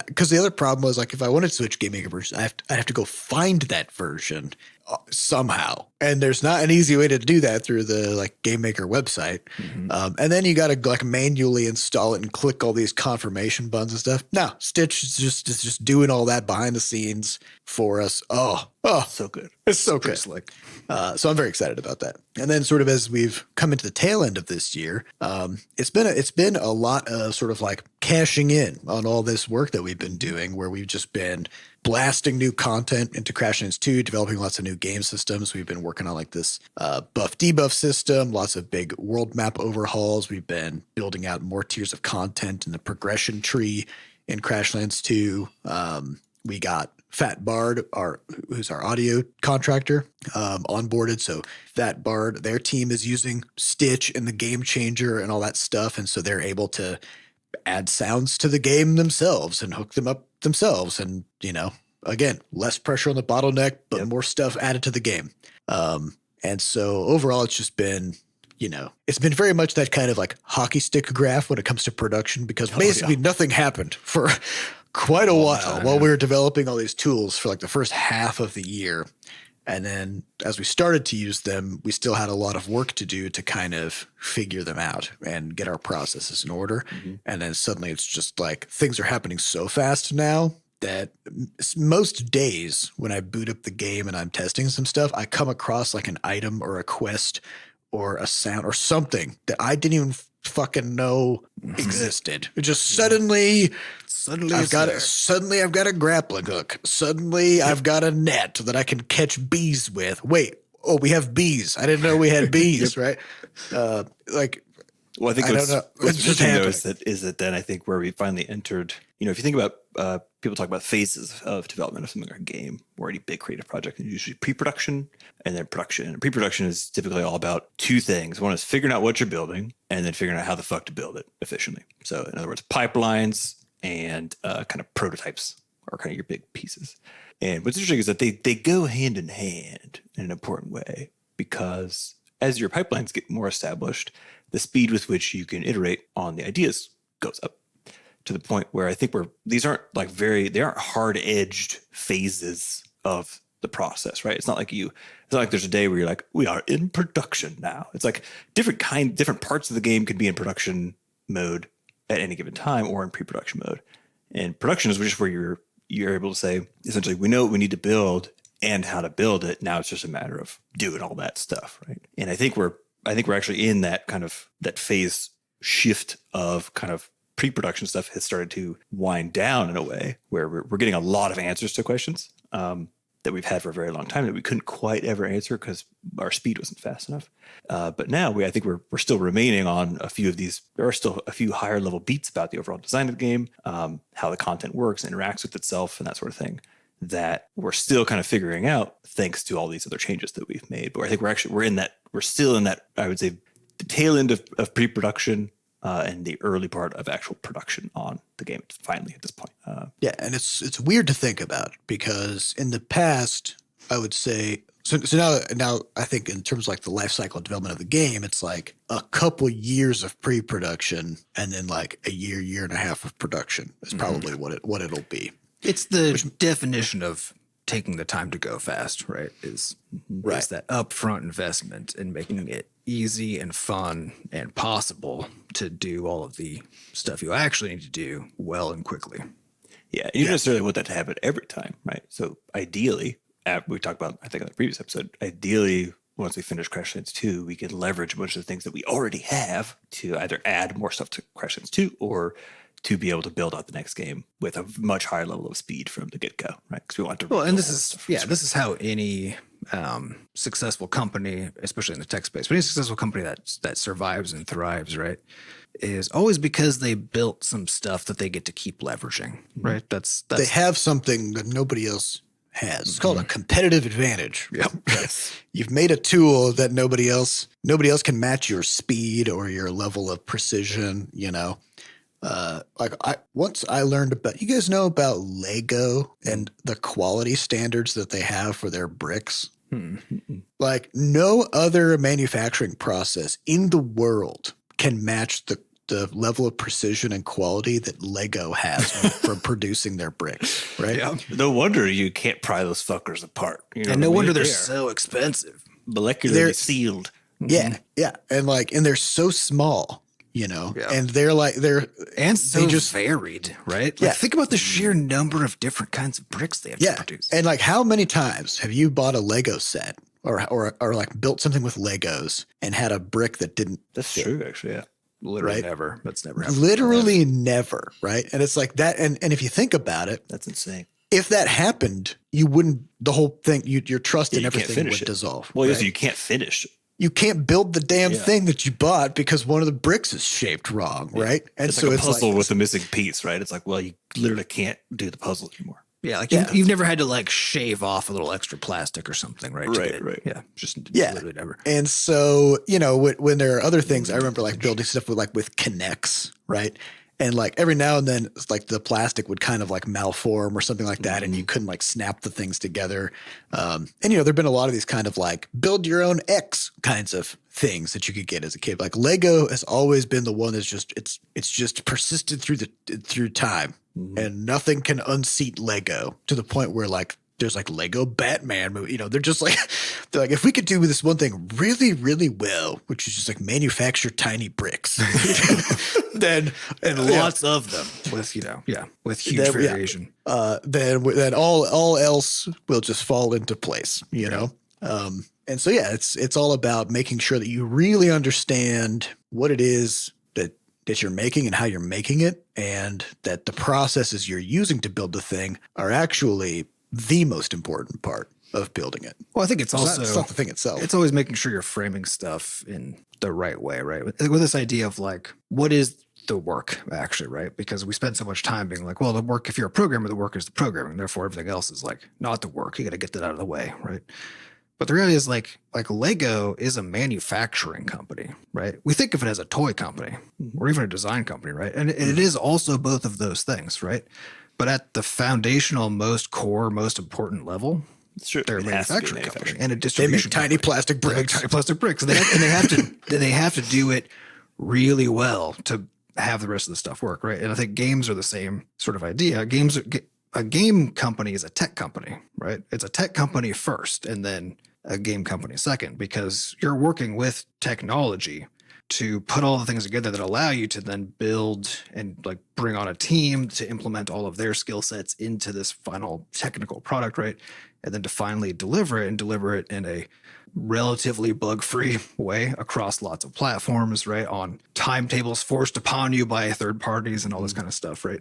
because the other problem was like if I wanted to switch Game Maker version, I'd have to go find that version somehow, and there's not an easy way to do that through the like Game Maker website. And then you got to like manually install it and click all these confirmation buttons and stuff. No, Stitch is just doing all that behind the scenes for us. Oh, So good. it's so Pretty good. slick. So I'm very excited about that. And then sort of as we've come into the tail end of this year, it's been a lot of sort of like cashing in on all this work that we've been doing, where we've just been blasting new content into Crashlands 2, developing lots of new game systems. We've been working on like this buff debuff system, lots of big world map overhauls. We've been building out more tiers of content in the progression tree in Crashlands 2. We got Fat Bard, who's our audio contractor, onboarded. So Fat Bard, their team is using Stitch and the Game Changer and all that stuff. And so they're able to add sounds to the game themselves and hook them up themselves. And, again, less pressure on the bottleneck, but more stuff added to the game. And so overall, it's just been, it's been very much that kind of like hockey stick graph when it comes to production, because basically nothing happened for quite a while we were developing all these tools for like the first half of the year. And then as we started to use them, we still had a lot of work to do to kind of figure them out and get our processes in order. And then suddenly it's just like things are happening so fast now that most days when I boot up the game and I'm testing some stuff, I come across like an item or a quest or a sound or something that I didn't even fucking know existed. It just suddenly I've got a grappling hook. Suddenly I've got a net that I can catch bees with. Wait, we have bees. I didn't know we had bees, right? Well, I think don't know. what's It's just interesting though happening. is that then I think where we finally entered, if you think about people talk about phases of development of something like a game or any big creative project, and usually pre-production and then production. And pre-production is typically all about two things. One is figuring out what you're building and then figuring out how the fuck to build it efficiently. So in other words, pipelines and kind of prototypes are kind of your big pieces. And what's interesting is that they go hand in hand in an important way, because as your pipelines get more established, the speed with which you can iterate on the ideas goes up to the point where I think these aren't they aren't hard-edged phases of the process, right? It's not like there's a day where you're like, we are in production now. It's like different parts of the game could be in production mode at any given time or in pre-production mode. And production is just where you're able to say, essentially, we know what we need to build and how to build it. Now it's just a matter of doing all that stuff, right? And I think we're actually in that kind of that phase shift of kind of pre-production stuff has started to wind down in a way where we're getting a lot of answers to questions that we've had for a very long time that we couldn't quite ever answer because our speed wasn't fast enough. But now I think we're still remaining on a few of these. There are still a few higher level beats about the overall design of the game, how the content works, interacts with itself, and that sort of thing, that we're still kind of figuring out thanks to all these other changes that we've made. But I think we're still in that, I would say, the tail end of pre-production and the early part of actual production on the game finally at this point. Yeah, and it's weird to think about, because in the past, I would say, so now I think in terms of like the life cycle development of the game, it's like a couple years of pre-production and then like a year and a half of production is probably what it'll be. It's the definition of taking the time to go fast, right? Is that upfront investment in making it easy and fun and possible to do all of the stuff you actually need to do well and quickly. Yeah, you don't necessarily want that to happen every time, right? So ideally, we talked about, I think in the previous episode, ideally, once we finish Crashlands 2, we can leverage a bunch of the things that we already have to either add more stuff to Crashlands 2 or to be able to build out the next game with a much higher level of speed from the get-go, right? Because we want to. Well, and this is how any successful company, especially in the tech space, but any successful company that survives and thrives, right, is always because they built some stuff that they get to keep leveraging, right? That's They have something that nobody else has. It's called a competitive advantage. Yep. You've made a tool that nobody else can match your speed or your level of precision, once I learned about, you guys know about Lego and the quality standards that they have for their bricks? Like no other manufacturing process in the world can match the level of precision and quality that Lego has from producing their bricks, right? Yeah. No wonder you can't pry those fuckers apart. You know And no what I wonder mean? they're They are so expensive. molecularly They're- sealed. Yeah, yeah, and they're so small, Yeah. and they're And so they just varied, right? Like Yeah. think about the sheer number of different kinds of bricks they have to produce. and like how many times have you bought a Lego set or like built something with Legos and had a brick that didn't That's fit? true, actually. Yeah. Literally right? never. That's never happened. Literally never, right? And it's like that. And if you think about it, That's insane. if that happened, you wouldn't, the whole thing, your trust Yeah, in you can't everything finish would it. dissolve. Well, yes, right? you can't finish. You can't build the damn Yeah. thing that you bought because one of the bricks is shaped wrong, right? And It's so like a it's puzzle like, with a missing piece, right? It's like, well, you literally can't do the puzzle anymore. Yeah, like Yeah. You've never had to like shave off a little extra plastic or something, right? to Right, get it. right. Yeah, just Yeah. literally never. and so, when there are other things, I remember like building stuff with connects, right? And like every now and then, it's like the plastic would kind of like malform or something like that, and you couldn't like snap the things together. And there've been a lot of these kind of like build your own X kinds of things that you could get as a kid. Like Lego has always been the one that's just it's just persisted through time, and nothing can unseat Lego to the point where like there's like Lego Batman movie. They're just like they're like if we could do this one thing really really well, which is just like manufacture tiny bricks, then And lots of them with with huge Then, yeah. variation. then all else will just fall into place, and so it's all about making sure that you really understand what it is that you're making and how you're making it, and that the processes you're using to build the thing are actually the most important part of building it. Well, I think it's also It's not the thing itself. it's always making sure you're framing stuff in the right way, right? With this idea of like, what is the work actually, right? Because we spend so much time being like, well, the work, if you're a programmer, the work is the programming. Therefore, everything else is like not the work. You got to get that out of the way, right? But the reality is like Lego is a manufacturing company, right? We think of it as a toy company or even a design company, right? And it is also both of those things, right? But at the foundational, most core, most important level, It's true. they're a It has to be manufacturing company manufacturing. and a They distribution make tiny company. plastic They make bricks. tiny plastic bricks, and they have to do it really well to have the rest of the stuff work, right? And I think games are the same sort of idea. A game company is a tech company, right? It's a tech company first, and then a game company second, because you're working with technology to put all the things together that allow you to then build and like bring on a team to implement all of their skill sets into this final technical product, right? And then to finally deliver it in a relatively bug-free way across lots of platforms, right? On timetables forced upon you by third parties and all this kind of stuff, right?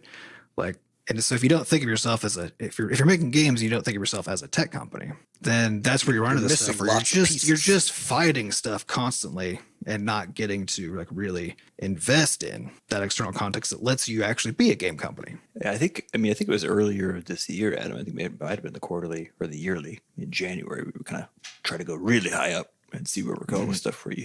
Like, and so if you don't think of yourself as if you're making games, you don't think of yourself as a tech company, then that's where you run into this missing stuff where lots of you're pieces. just fighting stuff constantly and not getting to like really invest in that external context that lets you actually be a game company. Yeah, I think it was earlier this year, Adam. I think it might have been the quarterly or the yearly in January. We would kind of try to go really high up and see where we're going with stuff. Where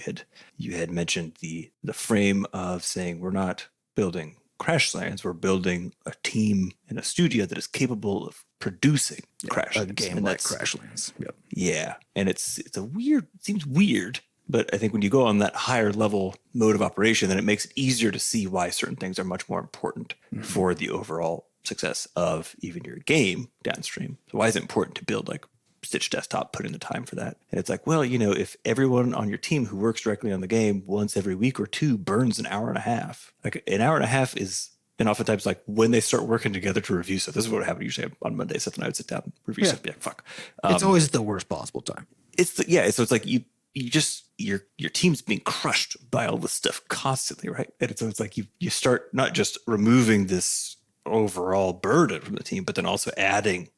you had mentioned the frame of saying we're not building crash lands, we're building a team in a studio that is capable of producing crash A lands. game And like that's- Crashlands. Yep. Yeah, and it seems weird, but I think when you go on that higher level mode of operation, then it makes it easier to see why certain things are much more important for the overall success of even your game downstream. So why is it important to build like Stitch Desktop, put in the time for that? And it's like, well, if everyone on your team who works directly on the game once every week or two burns an hour and a half, like an hour and a half is. And oftentimes, like when they start working together to review stuff, this is what would happen usually on Monday. Seth and I would sit down, review stuff, be like, fuck. It's always the worst possible time. So it's like you just your team's being crushed by all this stuff constantly, right? And so it's like you start not just removing this overall burden from the team, but then also adding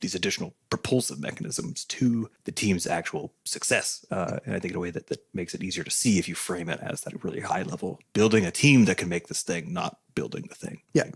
these additional propulsive mechanisms to the team's actual success. And I think in a way that makes it easier to see if you frame it as that really high level, building a team that can make this thing, not building the thing. Yeah,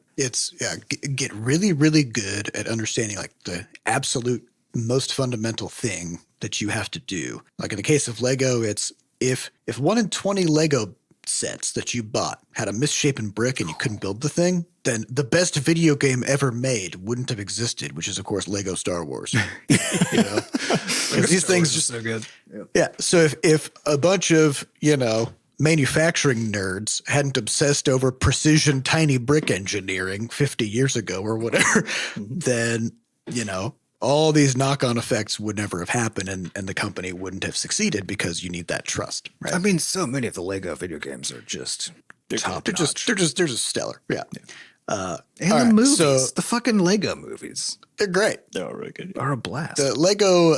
get really, really good at understanding like the absolute most fundamental thing that you have to do. Like in the case of Lego, it's if 1 in 20 Lego sets that you bought had a misshapen brick and you couldn't build the thing, then the best video game ever made wouldn't have existed, which is, of course, Lego Star Wars. You know? 'Cause these things just so good. yeah. So if a bunch of, manufacturing nerds hadn't obsessed over precision tiny brick engineering 50 years ago or whatever, then, all these knock-on effects would never have happened and the company wouldn't have succeeded because you need that trust. Right. I mean, so many of the Lego video games are just top notch. They're just stellar. Yeah. And all the right, movies, so- the fucking Lego movies They're great. They're all really good. are a blast. The Lego,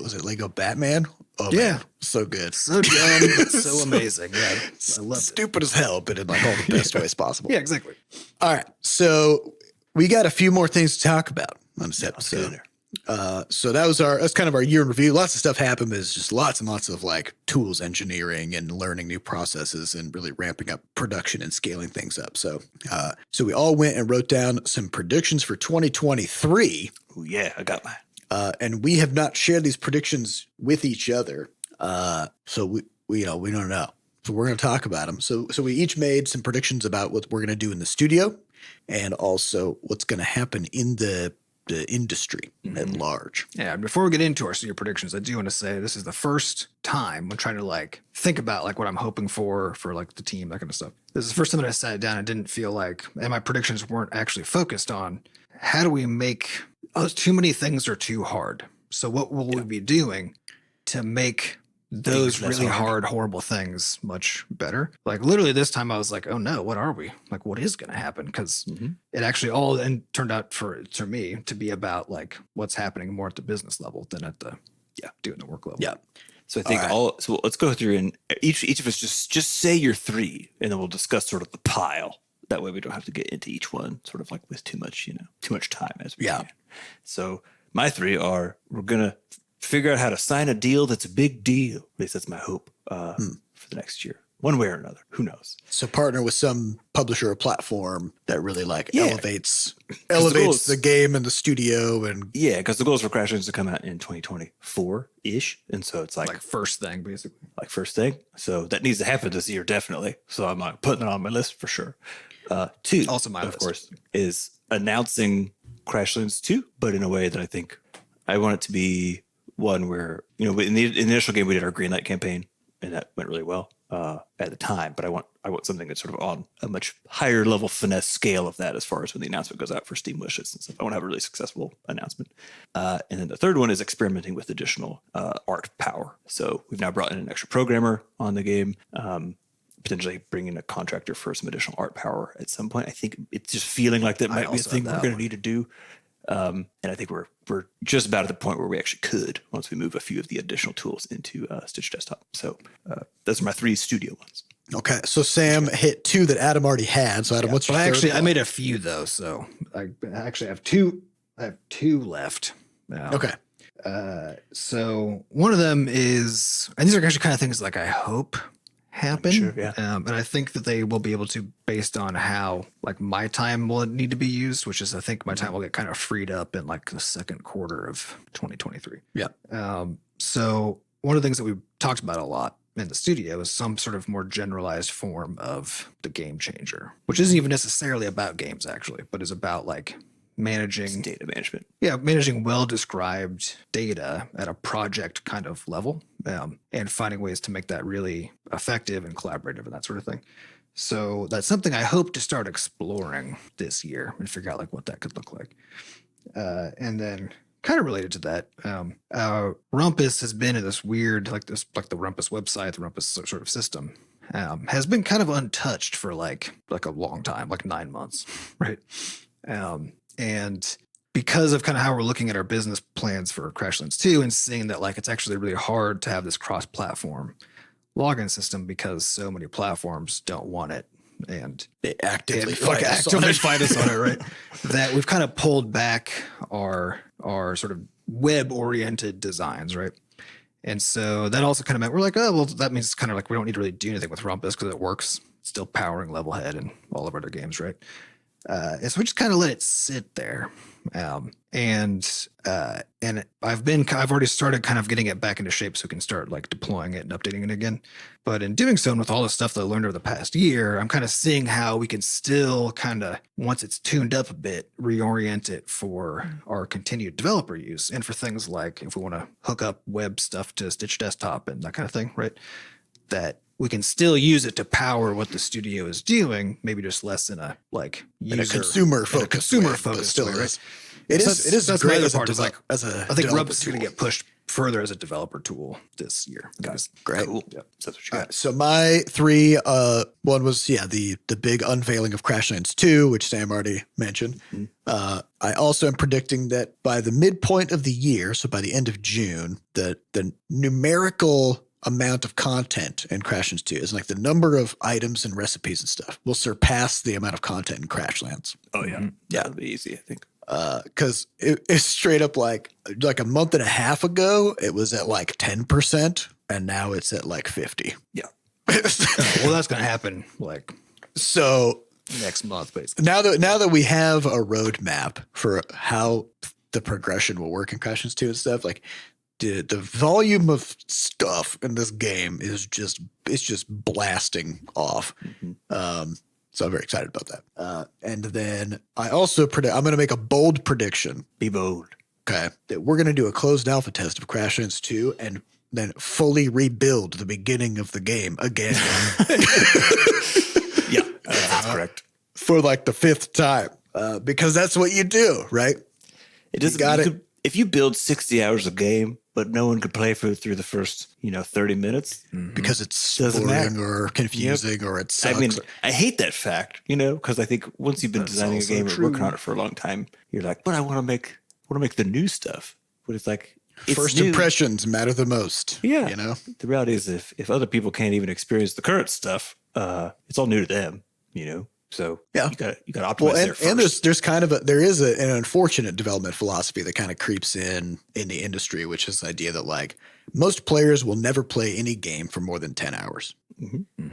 was it Lego Batman? Oh, Yeah. man, so good. So dumb, but so amazing. Yeah, I love it. Stupid as hell, but in like all the best ways possible. Yeah, exactly. All right. So we got a few more things to talk about on this Let's get in episode. there. So that's kind of our year in review. Lots of stuff happened. There's just lots and lots of like tools engineering and learning new processes and really ramping up production and scaling things up. So we all went and wrote down some predictions for 2023. Oh, yeah, I got mine. And we have not shared these predictions with each other. So we don't know. So we're going to talk about them. So we each made some predictions about what we're going to do in the studio and also what's going to happen in the industry at large. Yeah, and before we get into our studio predictions, I do want to say this is the first time I'm trying to like think about like what I'm hoping for like the team, that kind of stuff. This is the first time that I sat down and didn't feel like, and my predictions weren't actually focused on how do we make too many things are too hard. So what will we be doing to make those Things less really hard. hard, horrible things much better? Like literally this time I was like, oh no, what are we? Like what is going to happen? Because it actually all and turned out for me to be about like what's happening more at the business level than at the doing the work level. Yeah. So I think so let's go through and each of us just say your three, and then we'll discuss sort of the pile. That way we don't have to get into each one sort of like with too much time as we can. So my three are, we're going to figure out how to sign a deal that's a big deal. At least that's my hope for the next year. One way or another. Who knows? So partner with some publisher or platform that really like Yeah. elevates goals- the game and the studio and Yeah, because the goals for Crash is to come out in 2024-ish. And so it's like First thing basically. first thing. So that needs to happen this year, definitely. So I'm putting it on my list for sure. Two, Also my of list. course, is announcing Crashlands 2, but in a way that I think I want it to be one where, in the initial game, we did our Greenlight campaign, and that went really well at the time. But I want something that's sort of on a much higher level finesse scale of that as far as when the announcement goes out for Steam wishes and stuff. I want to have a really successful announcement. And then the third one is experimenting with additional art power. So we've now brought in an extra programmer on the game. Potentially bring in a contractor for some additional art power at some point. I think it's just feeling like that might be a also thing have we're that going to one. need to do. And I think we're just about at the point where we actually could once we move a few of the additional tools into Stitch Desktop. So those are my three studio ones. okay. So Sam hit two that Adam already had. So Adam, what's your third I one? made a few though, so I actually have two. I have two left. Okay. So one of them is, and these are actually kind of things like I hope happen. Sure, yeah. And I think that they will be able to, based on how like my time will need to be used, which is I think my time will get kind of freed up in like the second quarter of 2023. Yeah. So one of the things that we've talked about a lot in the studio is some sort of more generalized form of the game changer, which isn't even necessarily about games actually, but is about like managing Data management. managing well-described data at a project kind of level, and finding ways to make that really effective and collaborative and that sort of thing. So that's something I hope to start exploring this year and figure out like what that could look like. And then kind of related to that, Rumpus has been in this weird, like the Rumpus website, the Rumpus sort of system, has been kind of untouched for like a long time, like 9 months, right? And because of kind of how we're looking at our business plans for Crashlands 2 and seeing that like it's actually really hard to have this cross-platform login system because so many platforms don't want it and They actively and, fight like, us on actively it. fight us on it, right? That we've kind of pulled back our sort of web-oriented designs, right? And so that also kind of meant we're like, oh, well, that means it's kind of like we don't need to really do anything with Rumpus because it works. It's still powering Levelhead and all of our other games, right? And so we just kind of let it sit there. And I've already started kind of getting it back into shape so we can start like deploying it and updating it again. But in doing so, and with all the stuff that I learned over the past year, I'm kind of seeing how we can still kind of, once it's tuned up a bit, reorient it for our continued developer use and for things like if we want to hook up web stuff to Stitch Desktop and that kind of thing, right? That we can still use it to power what the studio is doing, maybe just less in a like in a consumer focused way, right? It is that's great the as other part. a, Like, as a I think developer Rub's going to tool. get pushed further as a developer tool this year. Guys, Great. Cool. Yeah. So that's what you got. All right, so my three, one was the big unveiling of Crashlands 2, which Sam already mentioned. I also am predicting that by the midpoint of the year, so by the end of June, the numerical amount of content in Crashlands 2 is like the number of items and recipes and stuff will surpass the amount of content in Crashlands. Oh yeah. Yeah. That'll be easy, I think. Because it's straight up like a month and a half ago, it was at like 10%, and now it's at like 50. Yeah. well, that's going to happen like So next month, basically. now that we have a roadmap for how the progression will work in Crashlands 2 and stuff, like the volume of stuff in this game is just blasting off. So I'm very excited about that. And then I also I'm going to make a bold prediction. Be bold. Okay. That we're going to do a closed alpha test of Crashlands 2 and then fully rebuild the beginning of the game again Yeah, that's correct. for like the fifth time. Because that's what you do, right? It doesn't. got it. If you build 60 hours of game, but no one could play through the first 30 minutes, Because it's Doesn't boring matter. or confusing or it sucks. I mean, I hate that fact, because I think once you've been designing a also game or true. working on it for a long time, you're like, but I want to make the new stuff. But it's like it's First new. impressions matter the most. Yeah, You know? the reality is if other people can't even experience the current stuff, it's all new to them. So Yeah. you got to optimize Well, there first. and there's kind of an unfortunate development philosophy that kind of creeps in the industry, which is the idea that like most players will never play any game for more than 10 hours.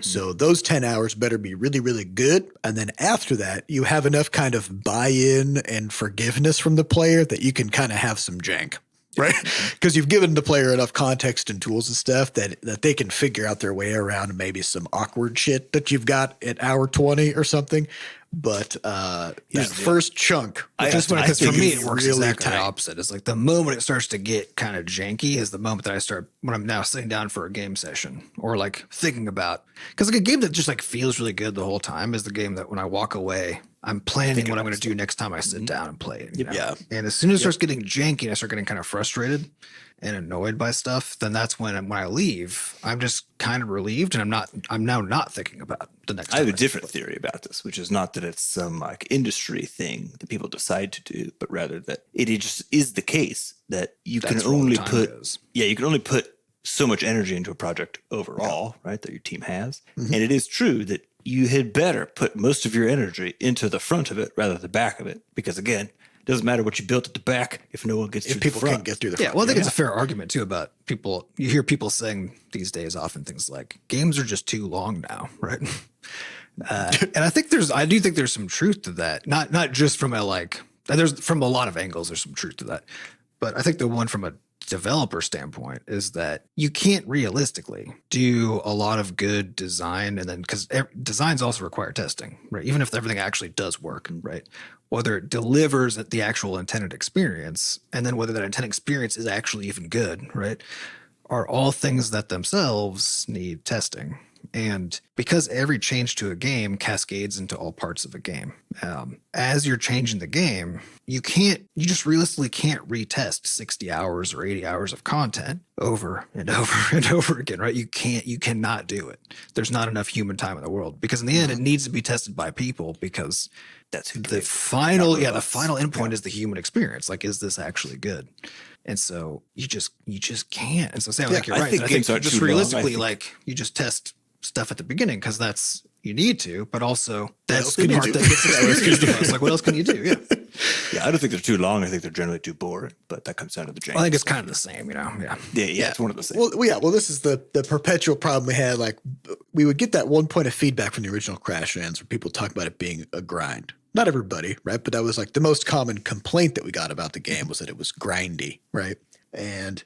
So those 10 hours better be really, really good. And then after that, you have enough kind of buy-in and forgiveness from the player that you can kind of have some jank. Right. Because you've given the player enough context and tools and stuff that they can figure out their way around maybe some awkward shit that you've got at hour 20 or something. But that first chunk, Just I because for think me it's it works really exactly tight. the opposite. It's like the moment it starts to get kind of janky is the moment that when I'm now sitting down for a game session or like thinking about, because like a game that just like feels really good the whole time is the game that when I walk away, I'm planning what I'm going to do next time I sit down and play it. Yeah. And as soon as it starts getting janky and I start getting kind of frustrated and annoyed by stuff, then that's when I leave, I'm just kind of relieved and I'm now not thinking about the next I have time a different theory about this, which is not that it's some like industry thing that people decide to do, but rather that it just is the case that you That's can where all the only time goes. you can only put so much energy into a project overall, right? That your team has. And it is true that you had better put most of your energy into the front of it rather than the back of it. Because again, it doesn't matter what you built at the back if no one gets if through people the front. can't get through the Yeah, front. well, I think it's a fair argument too about people. You hear people saying these days often things like games are just too long now, right? And I do think there's some truth to that. Not just from there's from a lot of angles. There's some truth to that, but I think the one from a developer standpoint is that you can't realistically do a lot of good design and then because designs also require testing, right? Even if everything actually does work, right? Whether it delivers the actual intended experience and then whether that intended experience is actually even good, right? Are all things that themselves need testing. And because every change to a game cascades into all parts of a game, as you're changing the game, you just realistically can't retest 60 hours or 80 hours of content over and over and over again, right? You cannot do it. There's not enough human time in the world because in the end, it needs to be tested by people because That's who the final endpoint is the human experience. Like, is this actually good? And so you just can't. And so Sam, I think you're I right. think I games think aren't just too long. realistically, I think- you just test stuff at the beginning because that's you need to, but also that's else the can you part do? that gets experienced the most. Like, what else can you do? Yeah, Yeah, I don't think they're too long. I think they're generally too boring, but that comes down to the jank. I think it's kind of the same, Yeah. yeah, it's one of those things. Well, this is the perpetual problem we had. Like, we would get that one point of feedback from the original Crashlands where people talk about it being a grind, not everybody, right? But that was like the most common complaint that we got about the game was that it was grindy, right? And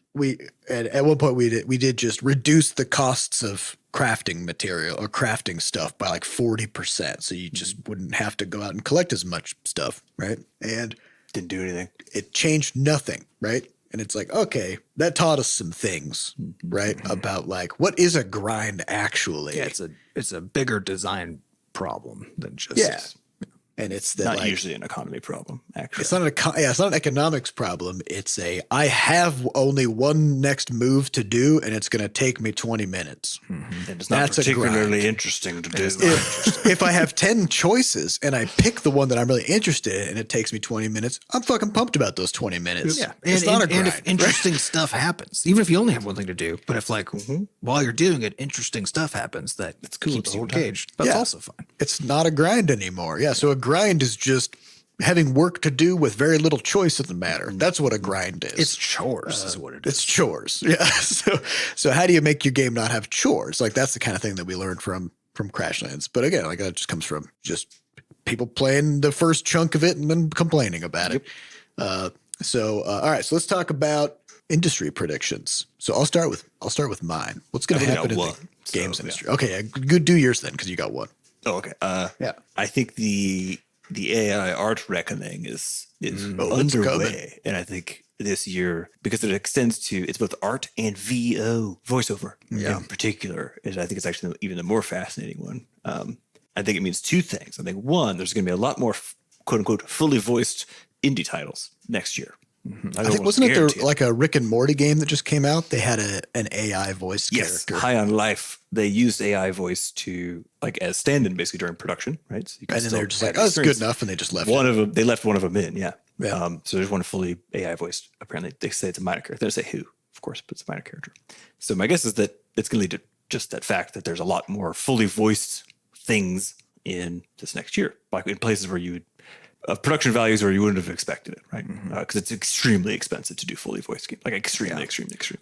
at one point we did just reduce the costs of crafting material or crafting stuff by like 40%. So you just wouldn't have to go out and collect as much stuff, right? And Didn't do anything. it changed nothing, right? And it's like, okay, that taught us some things, right? About like, what is a grind actually? Yeah, it's a bigger design problem than just And it's that Not like, usually an economy problem, actually. it's not an economics problem. It's I have only one next move to do, and it's going to take me 20 minutes. And it's not That's a grind. particularly interesting to do. If I have 10 choices and I pick the one that I'm really interested in and it takes me 20 minutes, I'm fucking pumped about those 20 minutes. Yeah, It's not a grind. and if interesting stuff happens, even if you only have one thing to do, but if like while you're doing it, interesting stuff happens that cool keeps the you whole time. engaged, that's also fine. It's not a grind anymore. Yeah. So a grind is just having work to do with very little choice in the matter. That's what a grind is. It's chores, is what it is. It's chores. Yeah. So how do you make your game not have chores? Like that's the kind of thing that we learned from Crashlands. But again, like that just comes from just people playing the first chunk of it and then complaining about it. All right. So let's talk about industry predictions. So I'll start with mine. What's going to I only happen in got the one, games so, industry? Okay. Yeah, good. Do yours then, because you got one. Oh, okay. Yeah. I think the AI art reckoning is it's underway, and I think this year, because it extends to it's both art and VO voiceover in particular, is I think it's actually even the more fascinating one. I think it means two things. I think one, there's going to be a lot more quote unquote fully voiced indie titles next year. I think wasn't it like a Rick and Morty game that just came out? They had an AI voiced character. High on Life. They used AI voice to like as stand-in basically during production, right? So you And then they're just like, oh, it's good enough, and they just left one of them. They left one of them in, Yeah. So there's one fully AI voiced. Apparently, they say it's a minor character. They don't say who, of course, but it's a minor character. So my guess is that it's going to lead to just that fact that there's a lot more fully voiced things in this next year, like in places where you would production values where you wouldn't have expected it, right? Because it's extremely expensive to do fully voiced games, like extremely.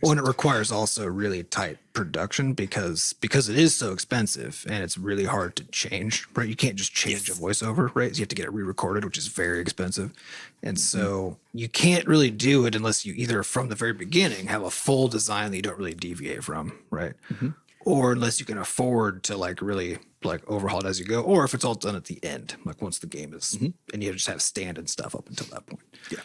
Well, and it requires also really tight production because it is so expensive and it's really hard to change, right? You can't just change a voiceover, right? You have to get it re-recorded, which is very expensive. And so you can't really do it unless you either from the very beginning have a full design that you don't really deviate from, right? Or unless you can afford to like really like overhaul it as you go, or if it's all done at the end, like once the game is, and you just have stand-in stuff up until that point. Yeah.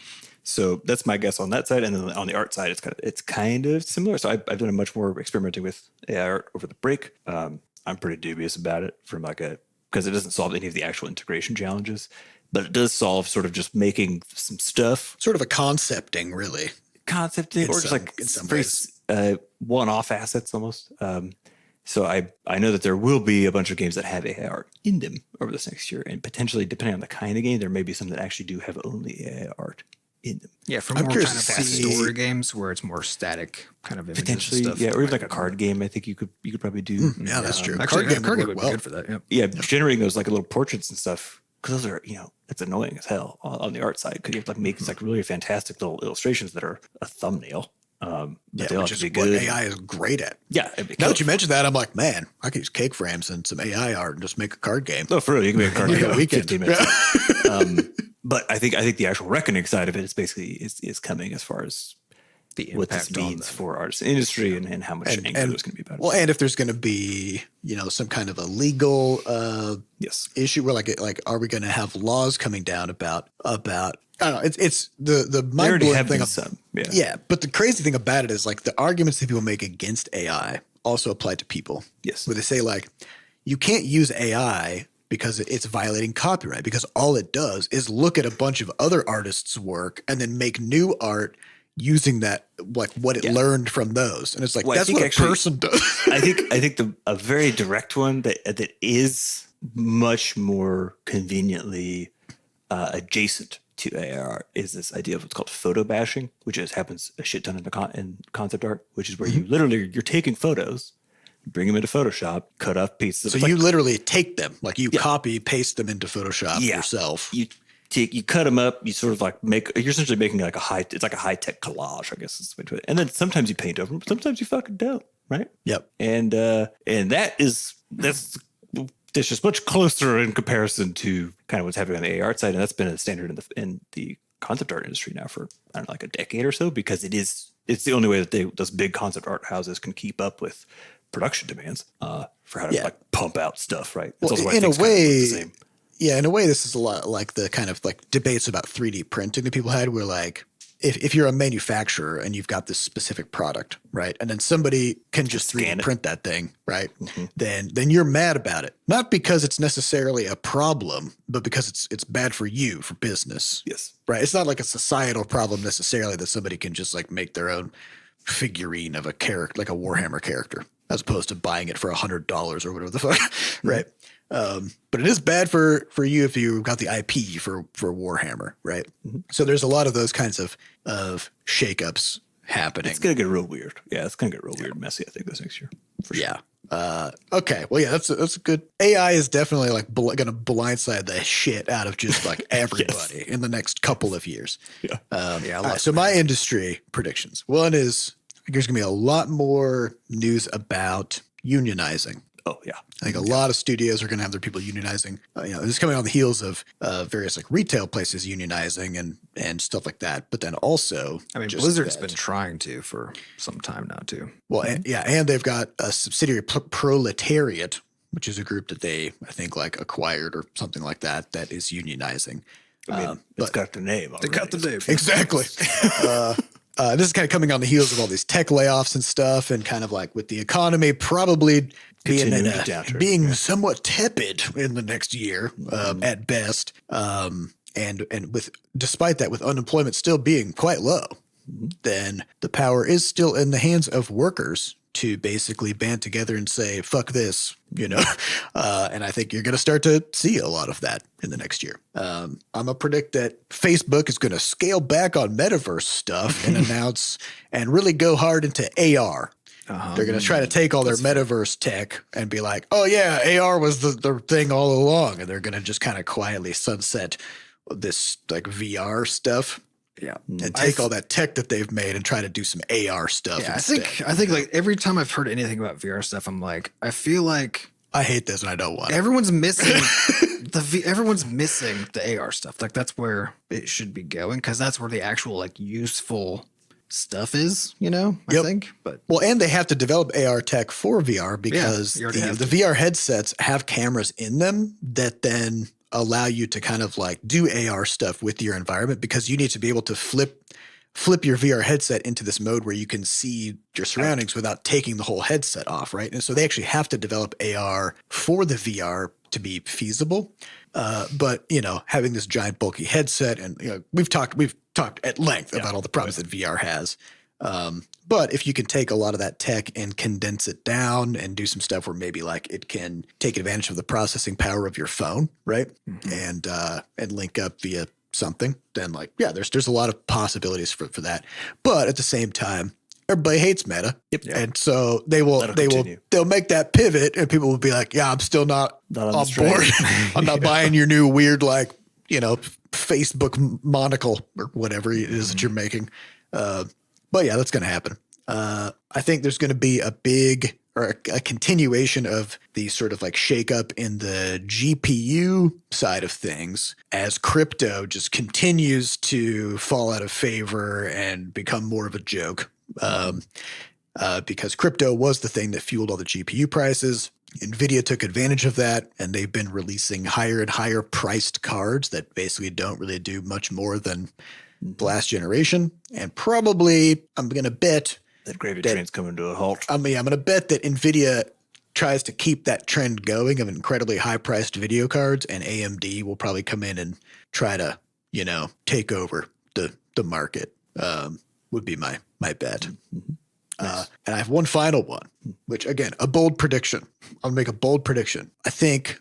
So that's my guess on that side, and then on the art side, it's kind of similar. So I've done a much more experimenting with AI art over the break. I'm pretty dubious about it from because it doesn't solve any of the actual integration challenges, but it does solve sort of just making some stuff, Sort of a concepting, really. concepting, or just like in some very one-off assets almost. So I know that there will be a bunch of games that have AI art in them over this next year, and potentially, depending on the kind of game, there may be some that actually do have only AI art in them. Yeah, for I'm more curious kind of to fast see- story games where it's more static kind of images Potentially, and stuff. yeah, or even like a card game. I think you could probably do. Yeah, that's true. Actually, Card game card would game work would well. be good for that. Yep. Yeah, generating those like little portraits and stuff, because those are it's annoying as hell on the art side, because you have to like make these like really fantastic little illustrations that are a thumbnail. But they all Which have is to be what good. AI is great at. Yeah. Now that you mentioned that, I'm like, man, I could use cake frames and some AI art and just make a card game. No, for real, you can make a card Yeah, game in we can. 15 minutes. But I think the actual reckoning side of it is basically is coming as far as The what this impact on means them. for artists and industry and how much anger there's going to be about it. Well, and if there's going to be, some kind of a legal Yes. issue where like, are we going to have laws coming down about I don't know. It's the There mind already blowing have thing. been some. Yeah. Yeah, but the crazy thing about it is like the arguments that people make against AI also apply to people. Yes. Where they say like, you can't use AI because it's violating copyright, because all it does is look at a bunch of other artists' work and then make new art using that, like what it learned from those. And it's like, Well, I that's think what actually- a person does. I think a very direct one that is much more conveniently adjacent to AR is this idea of what's called photo bashing, which happens a shit ton in concept art, which is where you literally you're taking photos, bring them into Photoshop, cut up pieces. So It's you like, literally take them, like you copy, paste them into Photoshop yourself. you cut them up, you sort of like you're essentially making like it's like a high tech collage, I guess is the way to it. And then sometimes you paint over them, sometimes you fucking don't, right? Yep. And that's it's just much closer in comparison to kind of what's happening on the AR side, and that's been a standard in the concept art industry now for I don't know, like a decade or so, because it's the only way that those big concept art houses can keep up with production demands for how to like pump out stuff, right? It's Well, also why in a things kind of look the way, same. yeah, in a way, this is a lot like the kind of like debates about 3D printing that people had, where like if you're a manufacturer and you've got this specific product, right, and then somebody can just 3D print that thing, right, then you're mad about it, not because it's necessarily a problem, but because it's bad for you, for business. Yes, right. It's not like a societal problem necessarily that somebody can just like make their own figurine of a character, like a Warhammer character, as opposed to buying it for $100 or whatever the fuck, right? But it is bad for you if you got the IP for Warhammer, right? So there's a lot of those kinds of shakeups happening. it's gonna get real weird. Yeah, it's gonna get real weird and messy, I think, this next year. For sure. Yeah. Okay. Well, yeah, that's a good. AI is definitely like going to blindside the shit out of just like everybody in the next couple of years. Yeah. All right, so my industry predictions. One is there's going to be a lot more news about unionizing. Oh yeah. I think a lot of studios are going to have their people unionizing. This is coming on the heels of various like retail places unionizing and stuff like that. But then also, I mean, Blizzard's been trying to for some time now too. Well, and they've got a subsidiary Proletariat, which is a group that they, I think, like acquired or something like that is unionizing. I mean, it's got the name. They got the name. Exactly. This is kind of coming on the heels of all these tech layoffs and stuff, and kind of like with the economy probably being somewhat tepid in the next year at best, and with despite that, with unemployment still being quite low, then the power is still in the hands of workers to basically band together and say, fuck this, and I think you're going to start to see a lot of that in the next year. I'm going to predict that Facebook is going to scale back on metaverse stuff and announce and really go hard into AR. They're going to try to take all their metaverse tech and be like, oh yeah, AR was the thing all along. And they're going to just kind of quietly sunset this like VR stuff. Yeah. And take all that tech that they've made and try to do some AR stuff. Yeah, instead. I think like every time I've heard anything about VR stuff, I'm like, I feel like I hate this and I don't want it. everyone's missing everyone's missing the AR stuff. Like that's where it should be going, because that's where the actual like useful stuff is, I think. But well, and they have to develop AR tech for VR because the VR headsets have cameras in them that then allow you to kind of like do AR stuff with your environment, because you need to be able to flip your VR headset into this mode where you can see your surroundings without taking the whole headset off, right? And so they actually have to develop AR for the VR to be feasible. But having this giant bulky headset, and we've talked at length about all the problems that VR has. But if you can take a lot of that tech and condense it down and do some stuff where maybe like it can take advantage of the processing power of your phone, right? And link up via something, then like, yeah, there's a lot of possibilities for that. But at the same time, everybody hates Meta. Yep. And so they'll make that pivot and people will be like, yeah, I'm still not on board. I'm not buying your new weird, like, Facebook monocle or whatever it is that you're making. But yeah, that's going to happen. I think there's going to be a continuation of the sort of like shakeup in the GPU side of things as crypto just continues to fall out of favor and become more of a joke. Because crypto was the thing that fueled all the GPU prices. NVIDIA took advantage of that, and they've been releasing higher and higher priced cards that basically don't really do much more than the last generation. And probably, I'm going to bet that gravy train's coming to a halt. I'm going to bet that NVIDIA tries to keep that trend going of incredibly high priced video cards, and AMD will probably come in and try to, take over the market, would be my bet. Nice. And I have one final one, which again, a bold prediction. I'll make a bold prediction. I think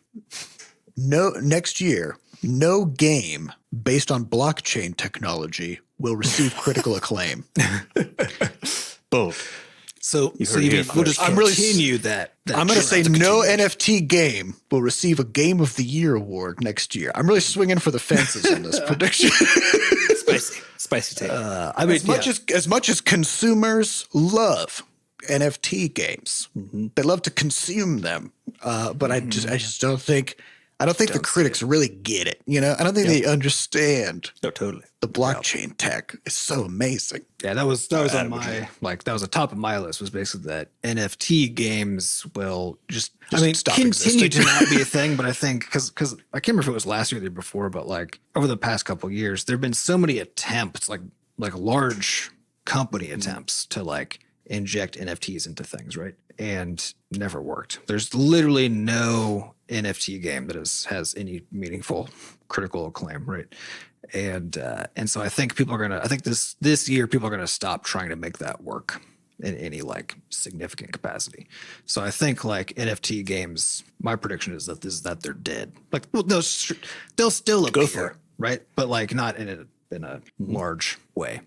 next year, no game based on blockchain technology will receive critical acclaim. Boom. So we'll just continue that. I'm going to say no NFT game will receive a Game of the Year award next year. I'm really swinging for the fences on this prediction. Spicy take. As much as consumers love NFT games. They love to consume them, but I just don't think the critics really get it. You know, I don't think they understand. No, totally. The blockchain tech is so amazing. Yeah, that was on my that was the top of my list. Was basically that NFT games will just stop continue existing. to not be a thing. But I think because I can't remember if it was last year or the year before, but like over the past couple of years, there have been so many attempts, like large company attempts to like inject NFTs into things, right? And never worked. There's literally no NFT game that has any meaningful critical acclaim, right? And so I think this year people are gonna stop trying to make that work in any like significant capacity. So I think like NFT games, my prediction is that they're dead. Like they'll still appear, Go for it. right? But like not in a large way.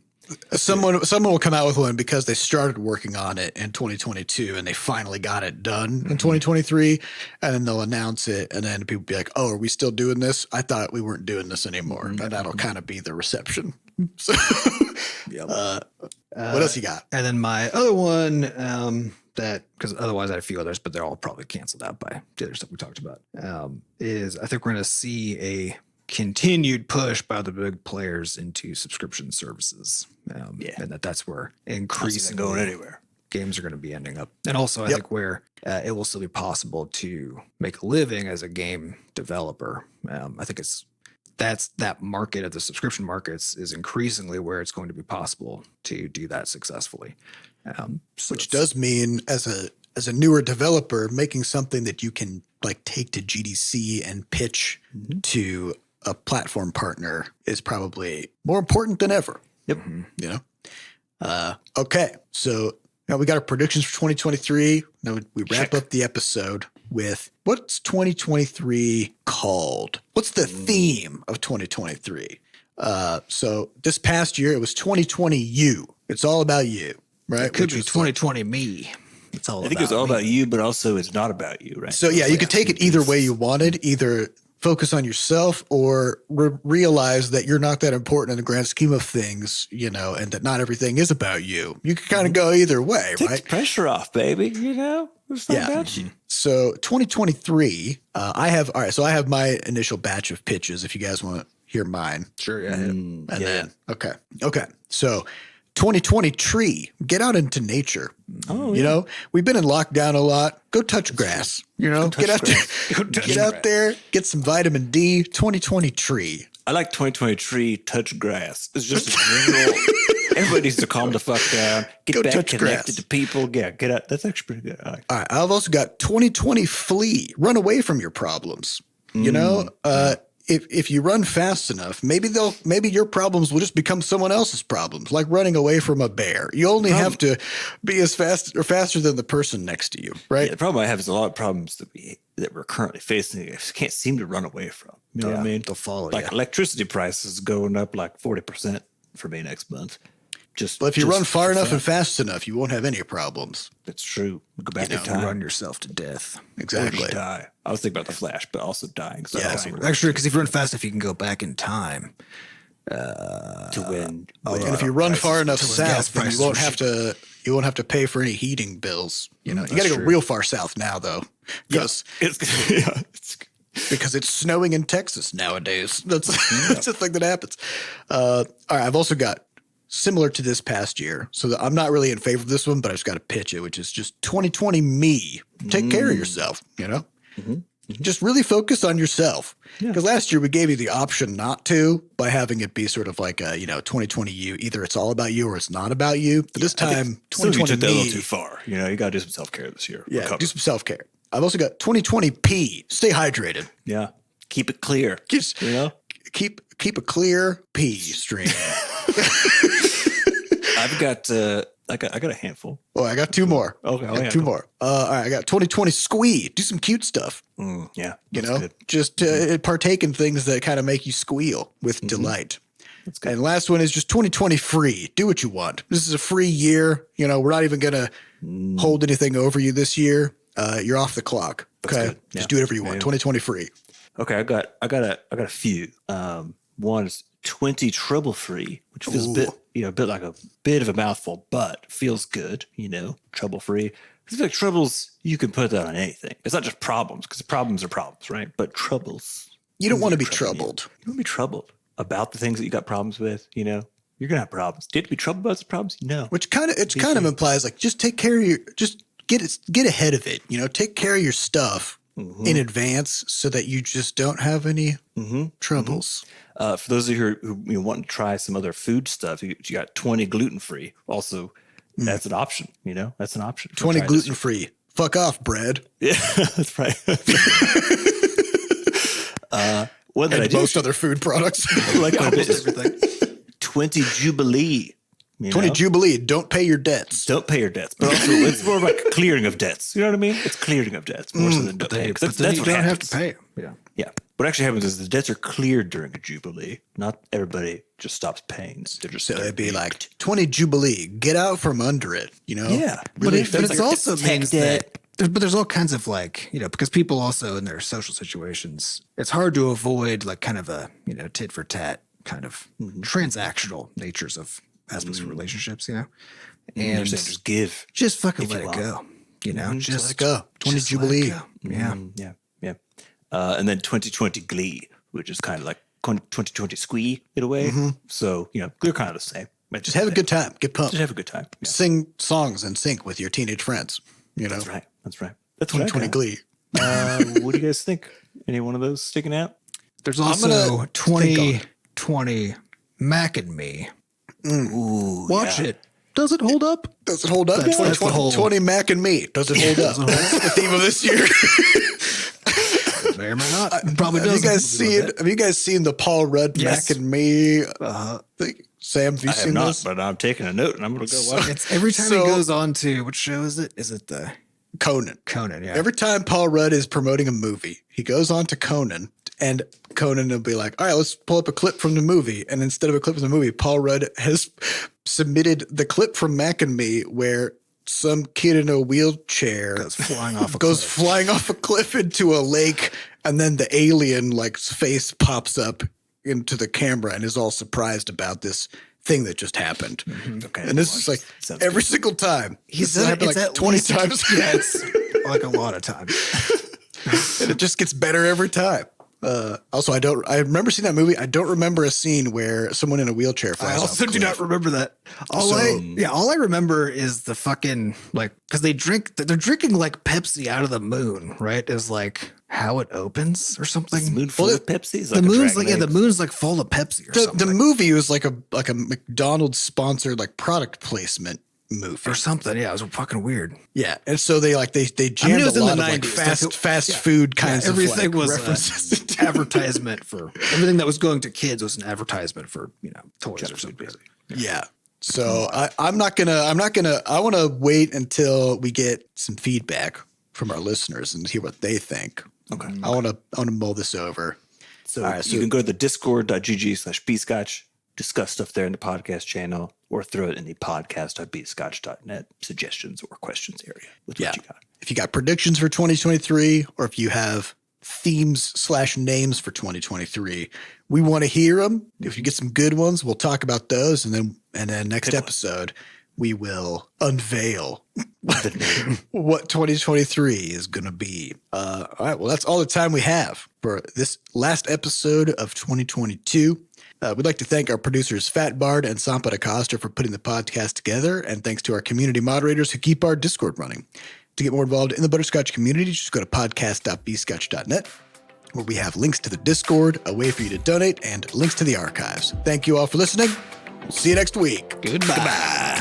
Someone will come out with one because they started working on it in 2022 and they finally got it done in 2023, and then they'll announce it, and then people will be like, "Oh, are we still doing this? I thought we weren't doing this anymore." And that'll kind of be the reception. So, what else you got? And then my other one, that because otherwise I had a few others, but they're all probably canceled out by the other stuff we talked about. Is I think we're going to see a continued push by the big players into subscription services. And that's where increasingly going anywhere. Games are going to be ending up. And also I think where it will still be possible to make a living as a game developer. I think that market of the subscription markets is increasingly where it's going to be possible to do that successfully. Which does mean as a newer developer, making something that you can like take to GDC and pitch to a platform partner is probably more important than ever. Yep. You know? Okay. So now we got our predictions for 2023. Now we wrap up the episode with what's 2023 called? What's the theme of 2023? So this past year, it was 2020 you. It's all about you, right? It could be 2020 me. It's all I think it's all about you, but also it's not about you, right? So yeah, you could take it either way you wanted. Either focus on yourself or realize that you're not that important in the grand scheme of things, you know, and that not everything is about you. You can kind of go either way, Take right? the pressure off, baby. You know, it's not about you. So 2023, I have my initial batch of pitches. If you guys want to hear mine, Sure, yeah. and then okay. So 2020 tree, get out into nature. Oh, you know, we've been in lockdown a lot. Go touch grass. You know, get out there, get out there, get some vitamin D. 2020 tree. I like 2020 tree, touch grass. It's just a general. Everybody needs to calm the fuck down. Get Go back touch connected grass. to people. Yeah, get out. That's actually pretty good. I like All right, I've also got 2020 flee, run away from your problems. You know, if you run fast enough, maybe your problems will just become someone else's problems, like running away from a bear. You only have to be as fast or faster than the person next to you, right? Yeah, the problem I have is a lot of problems that we're currently facing. I just can't seem to run away from. You know what I mean? They'll follow Like you. electricity prices going up like 40% for me next month. But if you run far for enough fun. and fast enough, you won't have any problems. That's true. We'll go back in You time. run yourself to death. Or Exactly. just die. I was thinking about the Flash, but also dying. So Yeah. Actually, because if you run fast enough, you can go back in time. to win. And if you run far enough till the gas south, then prices you won't were have to pay for any heating bills. You know, you got That's to go true. real far south now, though, because it's snowing in Texas nowadays. That's that's the thing that happens. All right, I've also got similar to this past year, so that I'm not really in favor of this one, but I just got to pitch it, which is just 2020 me. Take care of yourself. You know, just really focus on yourself. Because last year we gave you the option not to by having it be sort of like a 2020 you. Either it's all about you or it's not about you. But this time, Still, you 2020 took that a little me. too far. You know, you got to do some self care this year. Yeah, Recover. do some self care. I've also got 2020 P. Stay hydrated. Yeah, keep it clear. Just You know, keep a clear P stream. I've got I got a handful. Oh, I got two more. Okay, I got two more. All right, I got 2020 squee. Do some cute stuff. Yeah, You that's know, good. just partake in things that kind of make you squeal with delight. That's good. And last one is just 2020 free. Do what you want. This is a free year. You know, we're not even going to hold anything over you this year. You're off the clock. Okay, good. just Yeah. do whatever you want. Yeah. 2020 free. Okay, I got a few. One is 20 trouble free, which feels a a bit like a bit of a mouthful, but feels good, trouble free. I feel like troubles, you can put that on anything. It's not just problems, because problems are problems, right? But troubles. You don't want to be troubled. You don't be troubled about the things that you got problems with, You're going to have problems. Do you have to be troubled about the problems? No. Which kind of implies like just take care of just get ahead of it. Take care of your stuff in advance so that you just don't have any troubles. For those of you who want to try some other food stuff, you got 20 gluten-free. Also, that's an option, That's an option. 20 gluten-free. Fuck off, bread. Yeah, that's right. One that and I do most other food products. like quite a bit is everything. 20 Jubilee. 20 Jubilee. Don't pay your debts. Don't pay your debts. But also, it's more like clearing of debts. You know what I mean? It's clearing of debts more so than don't pay. But then you don't have to pay. Yeah. Yeah. What actually happens is the debts are cleared during a Jubilee. Not everybody just stops paying. They're just so it'd be like 20 Jubilee. Get out from under it, Yeah. Really, but it also means that there's all kinds of because people also in their social situations, it's hard to avoid like kind of a, tit for tat kind of transactional natures of aspects of relationships, and just give. Just fucking let it go, just let it go. 20 just Jubilee. let it go. Yeah. And then 2020 Glee, which is kind of like 2020 Squee in a way. So, they're kind of the same. Just have a good time. Get pumped. Just have a good time. Yeah. Sing songs in sync with your teenage friends. That's right. That's 2020 Glee. What do you guys think? Any one of those sticking out? There's also 2020 Mac and Me. Ooh, Watch it. Does it hold up? Does it hold up? That's the 2020 Mac and Me. Does it hold up? That's the theme of this year. May or may not. Probably Have does. you guys seen the Paul Rudd Yes. Mac and Me thing? Sam, have you I have seen not, this? but I'm taking a note and I'm going to go watch it. It's every time he goes on to, what show is it? Is it the Conan. Conan? Yeah. Every time Paul Rudd is promoting a movie, he goes on to Conan, and Conan will be like, all right, let's pull up a clip from the movie. And instead of a clip from the movie, Paul Rudd has submitted the clip from Mac and Me where some kid in a wheelchair goes flying off a cliff into a lake, and then the alien face pops up into the camera and is all surprised about this thing that just happened. Okay. And this is every single time. He's done done it it 20 times. Yeah, it's like a lot of times. And it just gets better every time. Also, I remember seeing that movie. I don't remember a scene where someone in a wheelchair flies I also off a do cliff. not remember that. All I remember is the fucking because they're drinking like Pepsi out of the moon, right? Is like how it opens or something. The moon full of Pepsi? Is The moon's the moon's like full of Pepsi or something. The movie was like a McDonald's sponsored product placement movie or something. Yeah, it was fucking weird. Yeah, and so they jammed it was a in lot the of 90s. fast food kinds of everything was references. an advertisement for everything that was going to kids was an advertisement for toys or something. Yeah. So I want to wait until we get some feedback from our listeners and hear what they think. Okay. I want to mull this over. So, you can go to the discord.gg/bscotch, discuss stuff there in the podcast channel, or throw it in the podcast.bscotch.net suggestions or questions area with what you got. If you got predictions for 2023, or if you have themes/names for 2023, we want to hear them. If you get some good ones, we'll talk about those, and then next episode we will unveil what 2023 is going to be. All right. Well, that's all the time we have for this last episode of 2022. We'd like to thank our producers Fat Bard and Sampa Acosta for putting the podcast together, and thanks to our community moderators who keep our Discord running. To get more involved in the Butterscotch community, just go to podcast.bscotch.net, where we have links to the Discord, a way for you to donate, and links to the archives. Thank you all for listening. We'll see you next week. Goodbye.